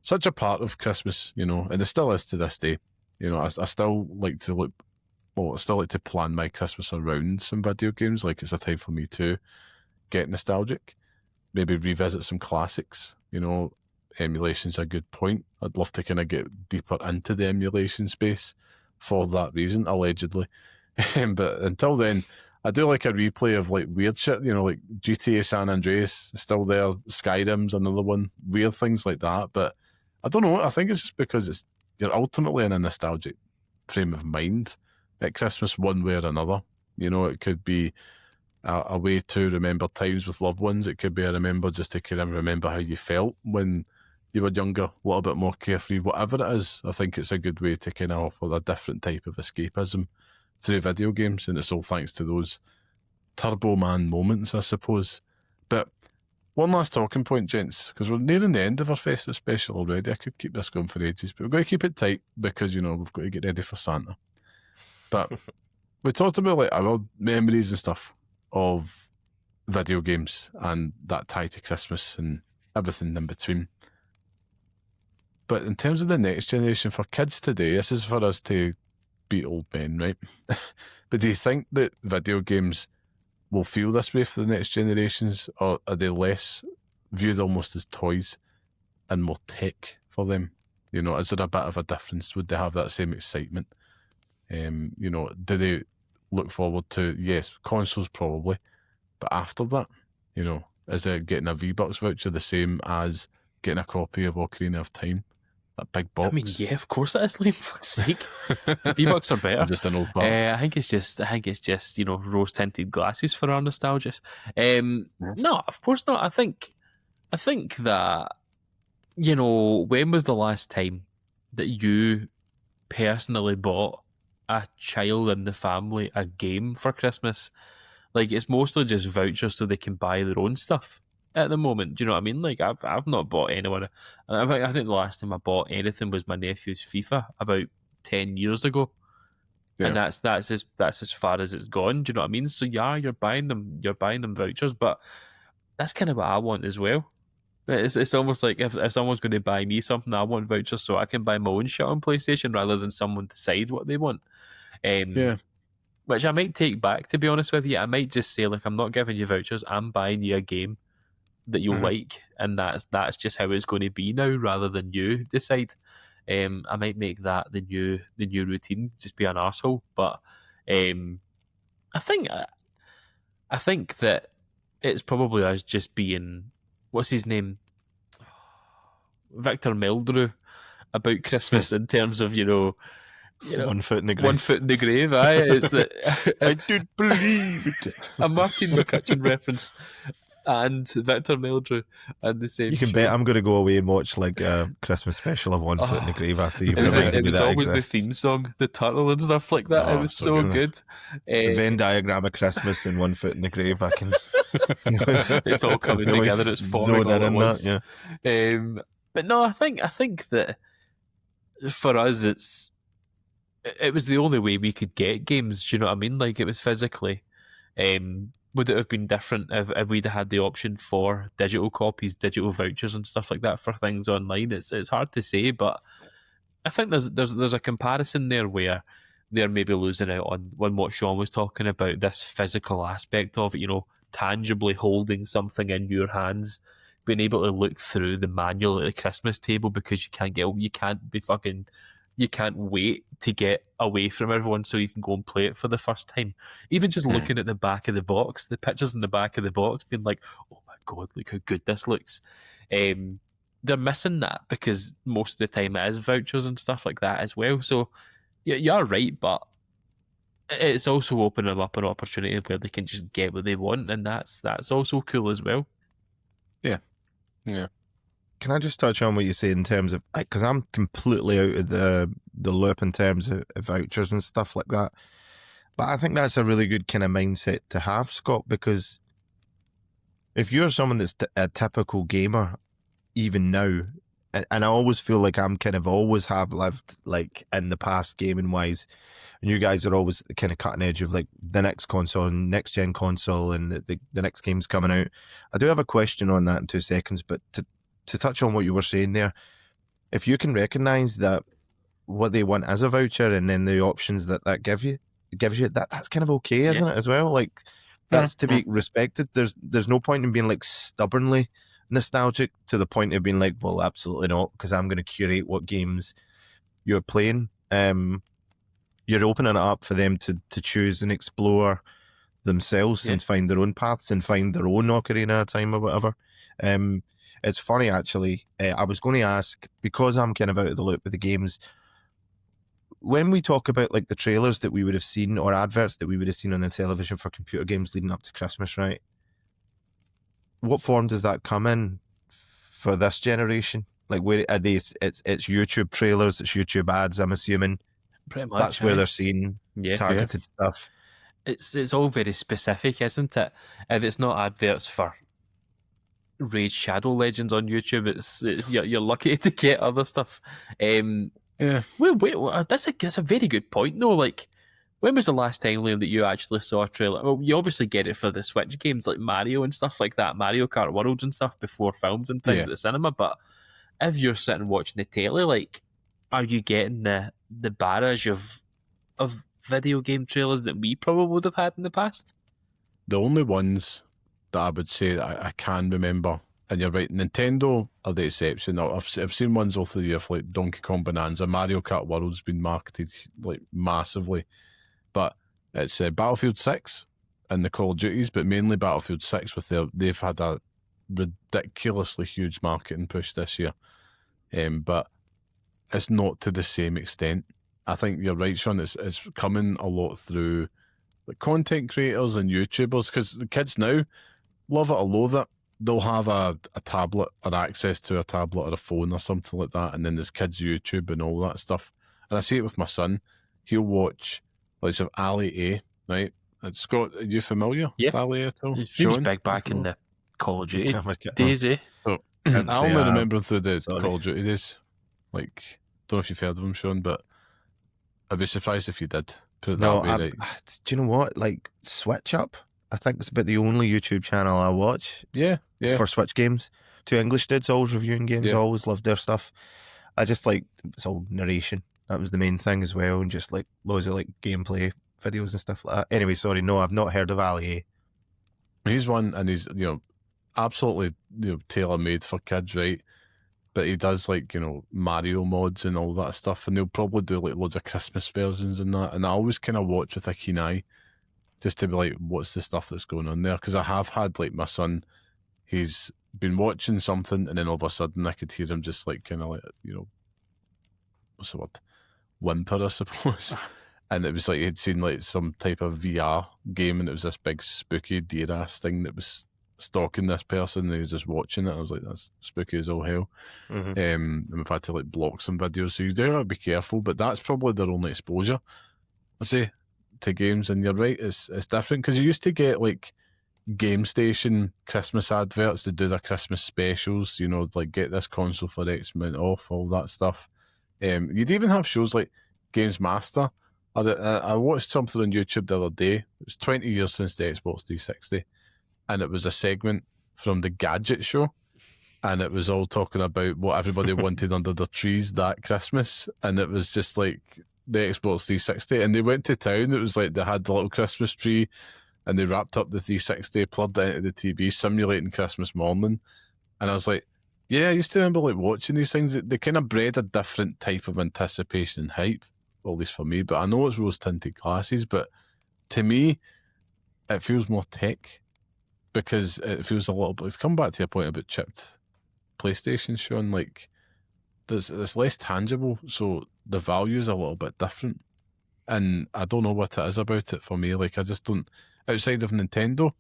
such a part of Christmas, and it still is to this day. I still like to I still like to plan my Christmas around some video games. Like, it's a time for me to get nostalgic, maybe revisit some classics. Emulation's a good point. I'd love to kind of get deeper into the emulation space for that reason, allegedly. But until then, I do like a replay of like weird shit, like GTA San Andreas is still there, Skyrim's another one, weird things like that. But I don't know, I think it's just because you're ultimately in a nostalgic frame of mind at Christmas one way or another. It could be a way to remember times with loved ones. It could be a remember just to kind of remember how you felt when you were younger, a little bit more carefree, whatever it is. I think it's a good way to kind of offer a different type of escapism through video games, and it's all thanks to those Turbo Man moments, I suppose. But one last talking point, gents, because we're nearing the end of our festive special already. I could keep this going for ages, but we've got to keep it tight because, we've got to get ready for Santa. But we talked about like our memories and stuff of video games and that tie to Christmas and everything in between. But in terms of the next generation, for kids today, this is for us to be old men, right? But do you think that video games will feel this way for the next generations, or are they less viewed almost as toys and more tech for them? Is there a bit of a difference? Would they have that same excitement? Do they look forward to, yes, consoles probably, but after that, is it getting a V-Bucks voucher the same as getting a copy of Ocarina of Time? That big box. I mean, yeah, of course that is, Liam. Fuck's sake. V-Bucks are better. I'm just an old part. I think it's just rose tinted glasses for our nostalgia. No, of course not. I think that when was the last time that you personally bought a child in the family a game for Christmas? Like, it's mostly just vouchers so they can buy their own stuff at the moment. Do you know what I mean? Like, I've not bought anyone. I think the last time I bought anything was my nephew's FIFA about 10 years ago. Yeah. And that's as far as it's gone. Do you know what I mean? So yeah, you're buying them vouchers, but that's kind of what I want as well. It's almost like if someone's going to buy me something, I want vouchers so I can buy my own shit on PlayStation rather than someone decide what they want. Yeah. Which I might take back, to be honest with you. I might just say, like, I'm not giving you vouchers, I'm buying you a game that you'll like, and that's just how it's going to be now, rather than you decide. I might make that the new routine, just be an arsehole. But I think that it's probably us just being, what's his name, Victor Meldrew, about Christmas in terms of 1 foot in the grave. 1 foot in the grave. Aye, it's that I don't believe it. A Martin McCutcheon reference and Victor Meldrew and the same. You can bet I'm going to go away and watch like a Christmas special of 1 foot in the grave after you've reminded it me was that always exists. the theme song, the turtle and stuff like that. It was so good. The Venn diagram of Christmas and 1 foot in the grave. I can. It's all coming together. It's forming all at once. That, yeah. But no, I think that for us, it was the only way we could get games. Do you know what I mean? Like, it was physically. Would it have been different if we'd had the option for digital copies, digital vouchers, and stuff like that for things online? It's hard to say, but I think there's a comparison there where they're maybe losing out on what Sean was talking about, this physical aspect of it. Tangibly holding something in your hands, being able to look through the manual at the Christmas table because you can't wait to get away from everyone so you can go and play it for the first time. Even just looking at the back of the box, the pictures in the back of the box, being like, oh my God, look how good this looks. They're missing that because most of the time it is vouchers and stuff like that as well. So you're right, but it's also opening them up an opportunity where they can just get what they want, and that's also cool as well. Yeah. Can I just touch on what you say in terms of, because I'm completely out of the loop in terms of vouchers and stuff like that. But I think that's a really good kind of mindset to have, Scott, because if you're someone that's a typical gamer, even now, and I always feel like I'm kind of always have lived like in the past gaming wise, and you guys are always the kind of cutting edge of like the next console and next gen console and the next game's coming out. I do have a question on that in 2 seconds, but to touch on what you were saying there, if you can recognise that what they want as a voucher and then the options that gives you, that's kind of okay, isn't it, as well? Like, that's to be respected. There's no point in being like stubbornly nostalgic to the point of being like, well, absolutely not, because I'm going to curate what games you're playing. You're opening it up for them to choose and explore themselves and find their own paths and find their own Ocarina of Time or whatever. It's funny, actually. I was going to ask, because I'm kind of out of the loop with the games, when we talk about like the trailers that we would have seen or adverts that we would have seen on the television for computer games leading up to Christmas, right? What form does that come in for this generation? Like, where are they? It's YouTube trailers, it's YouTube ads, I'm assuming. Pretty much. That's where they're seeing targeted stuff. it's all very specific, isn't it? If it's not adverts for Raid Shadow Legends on YouTube, it's you're lucky to get other stuff. Yeah. Wait, that's a very good point though. Like, when was the last time, Liam, that you actually saw a trailer? Well, you obviously get it for the Switch games like Mario and stuff like that, Mario Kart Worlds and stuff before films and things Yeah. at the cinema. But if you're sitting watching the telly, like, are you getting the barrage of video game trailers that we probably would have had in the past? The only ones that I would say that I can remember, and you're right, Nintendo are the exception. I've seen ones all through the year for like Donkey Kong Bonanza, Mario Kart World's been marketed like massively, but it's Battlefield 6 and the Call of Duties, but mainly Battlefield 6 they've had a ridiculously huge marketing push this year, but it's not to the same extent. I think you're right, Sean. It's coming a lot through like content creators and YouTubers, because the kids now, love it or loathe it, they'll have a tablet or access to a tablet or a phone or something like that, and then there's kids YouTube and all that stuff. And I see it with my son. He'll watch like some Ali A, right? Scott, are you familiar with Ali at all? He was big back in the Call of Duty days, eh? So, I only remember through the Call of Duty days. Like, don't know if you've heard of him, Sean, but I'd be surprised if you did. Put it that way, right? Do you know what? Like, Switch Up, I think it's about the only YouTube channel I watch. Yeah. For Switch games. Two English dudes always reviewing games. I always loved their stuff. I just like, it's all narration. That was the main thing as well, and just like loads of like gameplay videos and stuff like that. Anyway, sorry, no, I've not heard of Ali A. He's one, and he's absolutely tailor made for kids, right? But he does like Mario mods and all that stuff, and they'll probably do like loads of Christmas versions and that. And I always kind of watch with a keen eye, just to be like, what's the stuff that's going on there? Because I have had like my son, he's been watching something, and then all of a sudden I could hear him just like kind of like what's the word, whimper, I suppose. And it was like he'd seen like some type of VR game, and it was this big spooky deer-ass thing that was stalking this person, and he was just watching it. I was like, that's spooky as all hell. Mm-hmm. And we've had to like block some videos, so you do have to be careful, but that's probably their only exposure, I say, to games. And you're right, it's different, because you used to get like Game Station Christmas adverts to do their Christmas specials, like get this console for X amount off, all that stuff. You'd even have shows like Games Master. I watched something on YouTube the other day. It was 20 years since the Xbox 360, and it was a segment from the Gadget Show, and it was all talking about what everybody wanted under their trees that Christmas, and it was just like the Xbox 360, and they went to town. It was like they had the little Christmas tree, and they wrapped up the 360, plugged it into the TV, simulating Christmas morning. And I was like, yeah, I used to remember like watching these things. They kind of bred a different type of anticipation and hype, at least for me. But I know it's rose-tinted glasses, but to me, it feels more tech, because it feels a little bit... Come back to your point about chipped PlayStation, Sean. Like, it's less tangible, so the value is a little bit different. And I don't know what it is about it for me. Like, I just don't... Outside of Nintendo,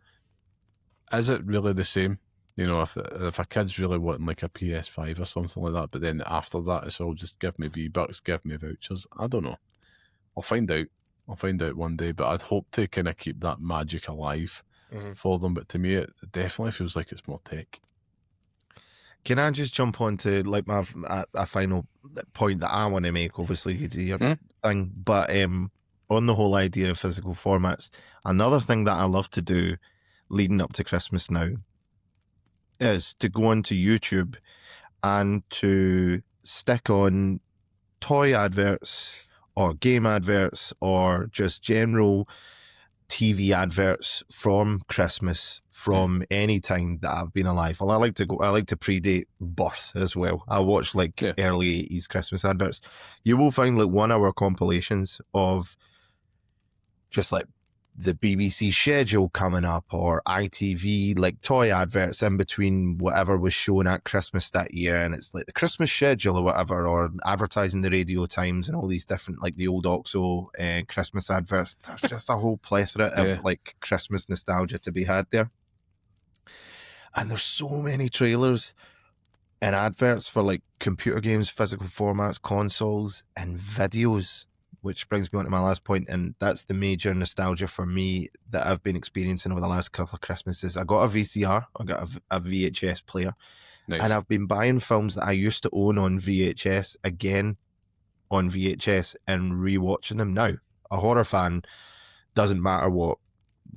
is it really the same? If a kid's really wanting like a PS5 or something like that, but then after that it's all just give me V-Bucks, give me vouchers. I don't know. I'll find out one day, but I'd hope to kind of keep that magic alive for them. But to me, it definitely feels like it's more tech. Can I just jump on to like my a final point that I want to make? Obviously, you do your thing, but on the whole idea of physical formats, another thing that I love to do leading up to Christmas now is to go onto YouTube and to stick on toy adverts or game adverts or just general TV adverts from Christmas from any time that I've been alive. Well, I like to predate birth as well. I watch like early 80s Christmas adverts. You will find like 1 hour compilations of just like the BBC schedule coming up, or ITV like toy adverts in between whatever was shown at Christmas that year, and it's like the Christmas schedule or whatever, or advertising the Radio Times and all these different like the old OXO Christmas adverts. There's just a whole plethora of like Christmas nostalgia to be had there, and there's so many trailers and adverts for like computer games, physical formats, consoles, and videos which brings me on to my last point, and that's the major nostalgia for me that I've been experiencing over the last couple of Christmases. I got a VCR, I got a VHS player, Nice. and I've been buying films that I used to own on VHS again on VHS and rewatching them now. A horror fan, doesn't matter what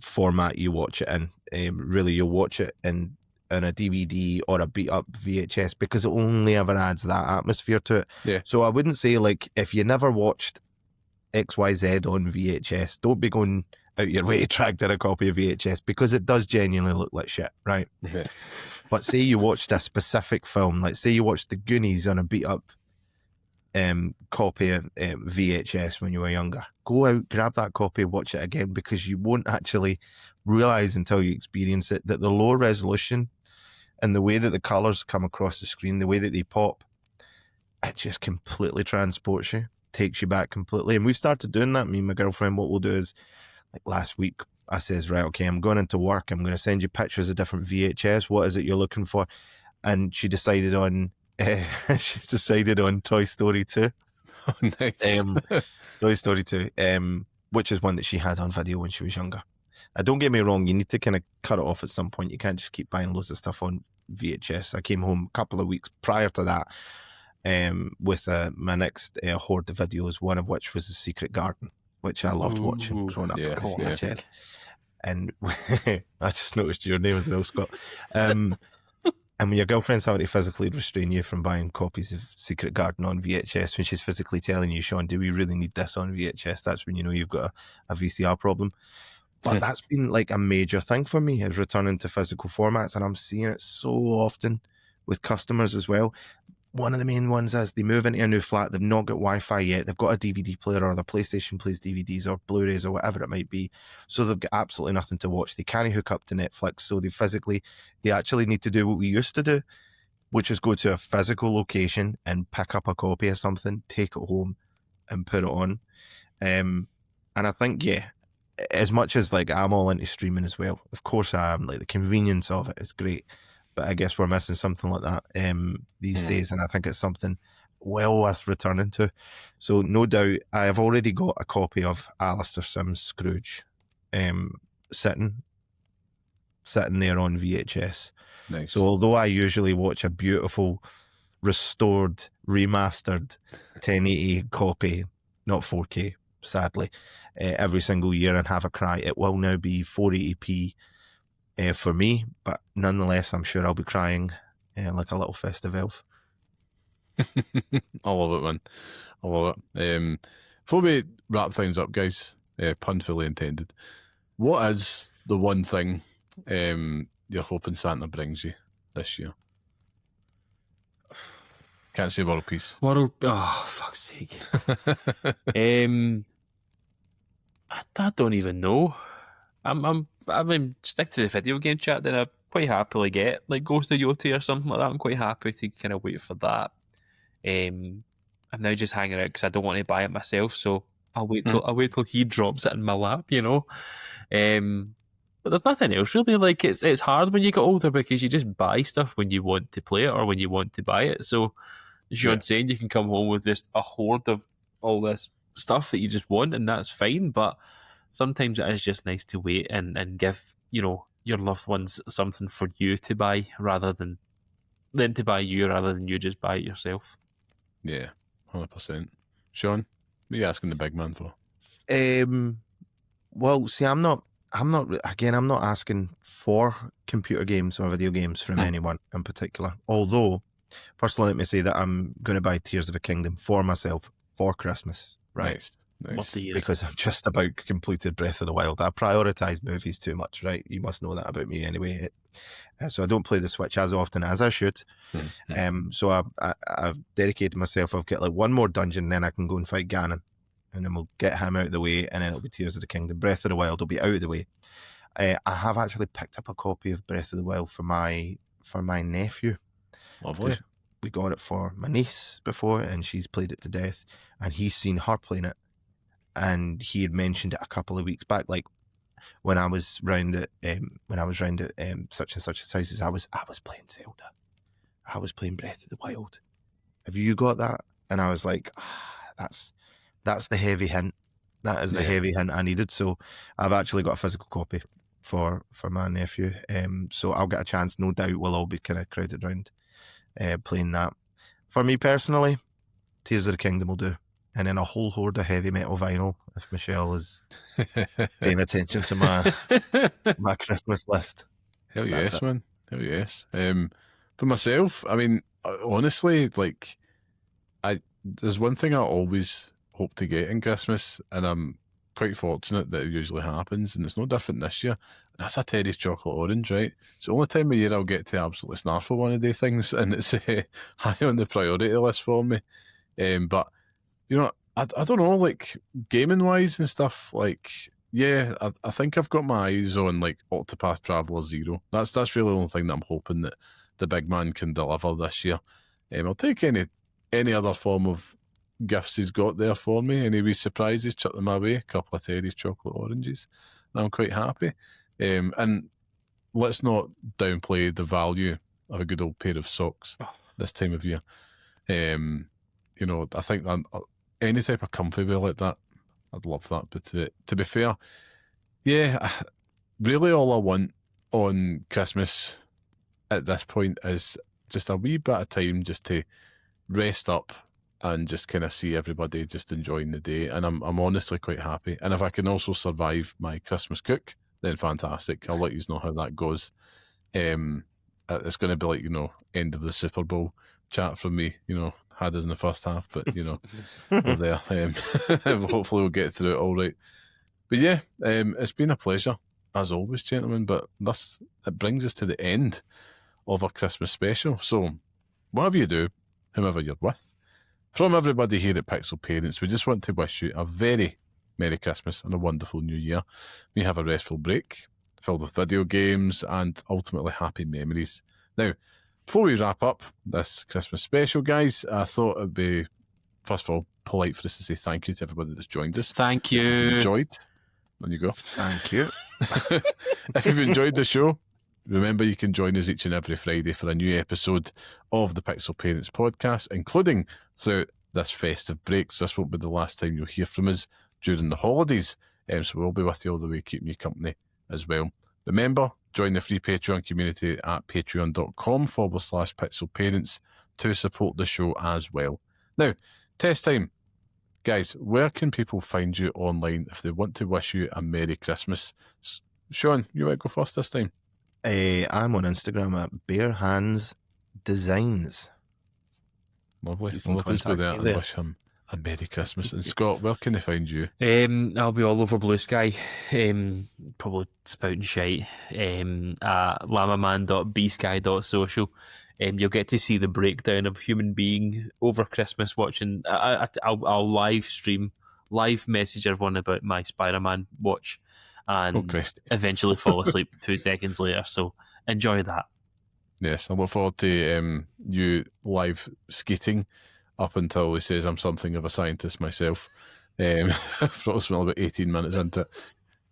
format you watch it in. Really, you'll watch it in a DVD or a beat up VHS because it only ever adds that atmosphere to it. Yeah. So I wouldn't say, like, if you never watched XYZ on VHS, don't be going out your way to track down a copy of VHS because it does genuinely look like shit, right? Yeah. But say you watched a specific film, like say you watched The Goonies on a beat up copy of VHS when you were younger. Go out, grab that copy, watch it again, because you won't actually realize until you experience it that the low resolution and the way that the colors come across the screen, the way that they pop, it just completely transports you, takes you back completely. And we started doing that. Me and my girlfriend, what we'll do is, like last week, I says, right, okay, I'm going into work. I'm going to send you pictures of different VHS. What is it you're looking for? And she decided on Toy Story 2. Oh, nice. Toy Story 2, which is one that she had on video when she was younger. Don't get me wrong, you need to kind of cut it off at some point. You can't just keep buying loads of stuff on VHS. I came home a couple of weeks prior to that with my next horde of videos, one of which was The Secret Garden, which I loved watching growing up. Yeah, on yeah. VHS. And I just noticed your name as well, Scott. And when your girlfriend's having to physically restrain you from buying copies of Secret Garden on VHS, when she's physically telling you, Sean, do we really need this on VHS? That's when you know you've got a VCR problem. But that's been like a major thing for me, is returning to physical formats. And I'm seeing it so often with customers as well. One of the main ones is they move into a new flat, they've not got Wi-Fi yet, they've got a DVD player or the PlayStation plays DVDs or Blu-rays or whatever it might be, so they've got absolutely nothing to watch. They can't hook up to Netflix, so they actually need to do what we used to do, which is go to a physical location and pick up a copy of something, take it home and put it on. And I think, yeah, as much as like I'm all into streaming as well, of course I am, like the convenience of it is great, but I guess we're missing something like that these days, and I think it's something well worth returning to. So no doubt, I have already got a copy of Alistair Sim's Scrooge sitting there on VHS. Nice. So although I usually watch a beautiful, restored, remastered 1080 copy, not 4K, sadly, every single year and have a cry, it will now be 480p for me, but nonetheless, I'm sure I'll be crying like a little festive elf. I love it, man. I love it. Before we wrap things up, guys, pun fully intended, what is the one thing you're hoping Santa brings you this year? Can't say world peace. World, oh fuck's sake. I don't even know. I mean, stick to the video game chat. Then I quite happily get like Ghost of Yoti or something like that. I'm quite happy to kind of wait for that. I'm now just hanging out because I don't want to buy it myself. So I'll wait till he drops it in my lap, you know. But there's nothing else really. Like it's hard when you get older because you just buy stuff when you want to play it or when you want to buy it. So as you're saying, you can come home with just a horde of all this stuff that you just want, and that's fine. But sometimes it is just nice to wait and give, you know, your loved ones something for you to buy rather than to buy you, rather than you just buy it yourself. Yeah, 100%. Sean, what are you asking the big man for? Well, see, I'm not asking for computer games or video games from anyone in particular. Although, firstly, let me say that I'm going to buy Tears of a Kingdom for myself for Christmas, right? Nice. Because I've just about completed Breath of the Wild. I prioritise movies too much, right? You must know that about me anyway. So I don't play the Switch as often as I should. So I've dedicated myself. I've got like one more dungeon, then I can go and fight Ganon. And then we'll get him out of the way, and then it'll be Tears of the Kingdom. Breath of the Wild will be out of the way. I have actually picked up a copy of Breath of the Wild for my nephew. Lovely. We got it for my niece before, and she's played it to death, and he's seen her playing it. And he had mentioned it a couple of weeks back, like when I was round at such and such houses, I was playing Zelda. I was playing Breath of the Wild. Have you got that? And I was like, that's that's the heavy hint. That is the heavy hint I needed. So I've actually got a physical copy for my nephew. So I'll get a chance. No doubt we'll all be kind of crowded around playing that. For me personally, Tears of the Kingdom will do. And then a whole horde of heavy metal vinyl if Michelle is paying attention to my Christmas list. Hell yes, man. Hell yes. For myself, I mean, honestly, like, there's one thing I always hope to get in Christmas, and I'm quite fortunate that it usually happens, and it's no different this year. And that's a Teddy's chocolate orange, right? It's the only time of year I'll get to absolutely snarf for one of these things, and it's high on the priority list for me. But you know, I don't know, like gaming wise and stuff. Like, yeah, I think I've got my eyes on like Octopath Traveler 0. That's really the only thing that I'm hoping that the big man can deliver this year. I'll take any other form of gifts he's got there for me. Any wee surprises, chuck them my way. A couple of Teddy's chocolate oranges. I'm quite happy. And let's not downplay the value of a good old pair of socks this time of year. You know, I think that any type of comfy wear like that, I'd love that. But to be fair, yeah, really all I want on Christmas at this point is just a wee bit of time just to rest up and just kind of see everybody just enjoying the day. And I'm honestly quite happy. And if I can also survive my Christmas cook, then fantastic. I'll let you know how that goes. It's going to be like, you know, end of the Super Bowl chat from me, you know, had us in the first half, but, you know, we're there. Hopefully we'll get through it all right. But yeah, it's been a pleasure, as always, gentlemen. But it brings us to the end of our Christmas special. So whatever you do, whomever you're with, from everybody here at Pixel Parents, we just want to wish you a very Merry Christmas and a wonderful New Year. We have a restful break filled with video games and ultimately happy memories. Now, before we wrap up this Christmas special, guys, I thought it'd be, first of all, polite for us to say thank you to everybody that's joined us. Thank you. If you've enjoyed, there you go. Thank you. If you've enjoyed the show, remember you can join us each and every Friday for a new episode of the Pixel Parents podcast, including throughout this festive break. So this won't be the last time you'll hear from us during the holidays. So we'll be with you all the way, keeping you company as well. Remember, join the free Patreon community at patreon.com/Pixel Parents to support the show as well. Now, test time. Guys, where can people find you online if they want to wish you a Merry Christmas? Sean, you might go first this time. I'm on Instagram at Bare Hands Designs. Lovely. You can Well, please go contact there me and there. wish him a Merry Christmas. And Scott, where can they find you? I'll be all over Blue Sky, probably spouting shite, at lamaman.bsky.social. You'll get to see the breakdown of human being over Christmas watching. I'll live message everyone about my Spider-Man watch, and Christ. eventually fall asleep 2 seconds later. So enjoy that. Yes, I look forward to you live skating up until he says I'm something of a scientist myself. Approximately about 18 minutes into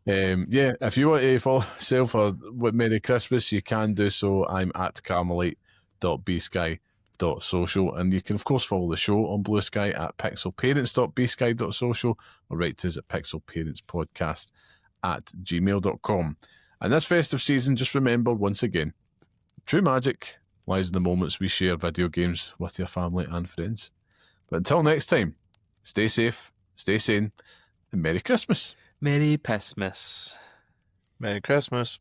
it. Yeah, if you want to follow myself or with Merry Christmas, you can do so. I'm at carmelite.bsky.social, and you can of course follow the show on Blue Sky at pixelparents.bsky.social, or write to us at pixelparentspodcast@gmail.com. And this festive season, just remember once again, true magic lies in the moments we share video games with your family and friends. But until next time, stay safe, stay sane, and Merry Christmas. Merry Christmas. Merry Christmas.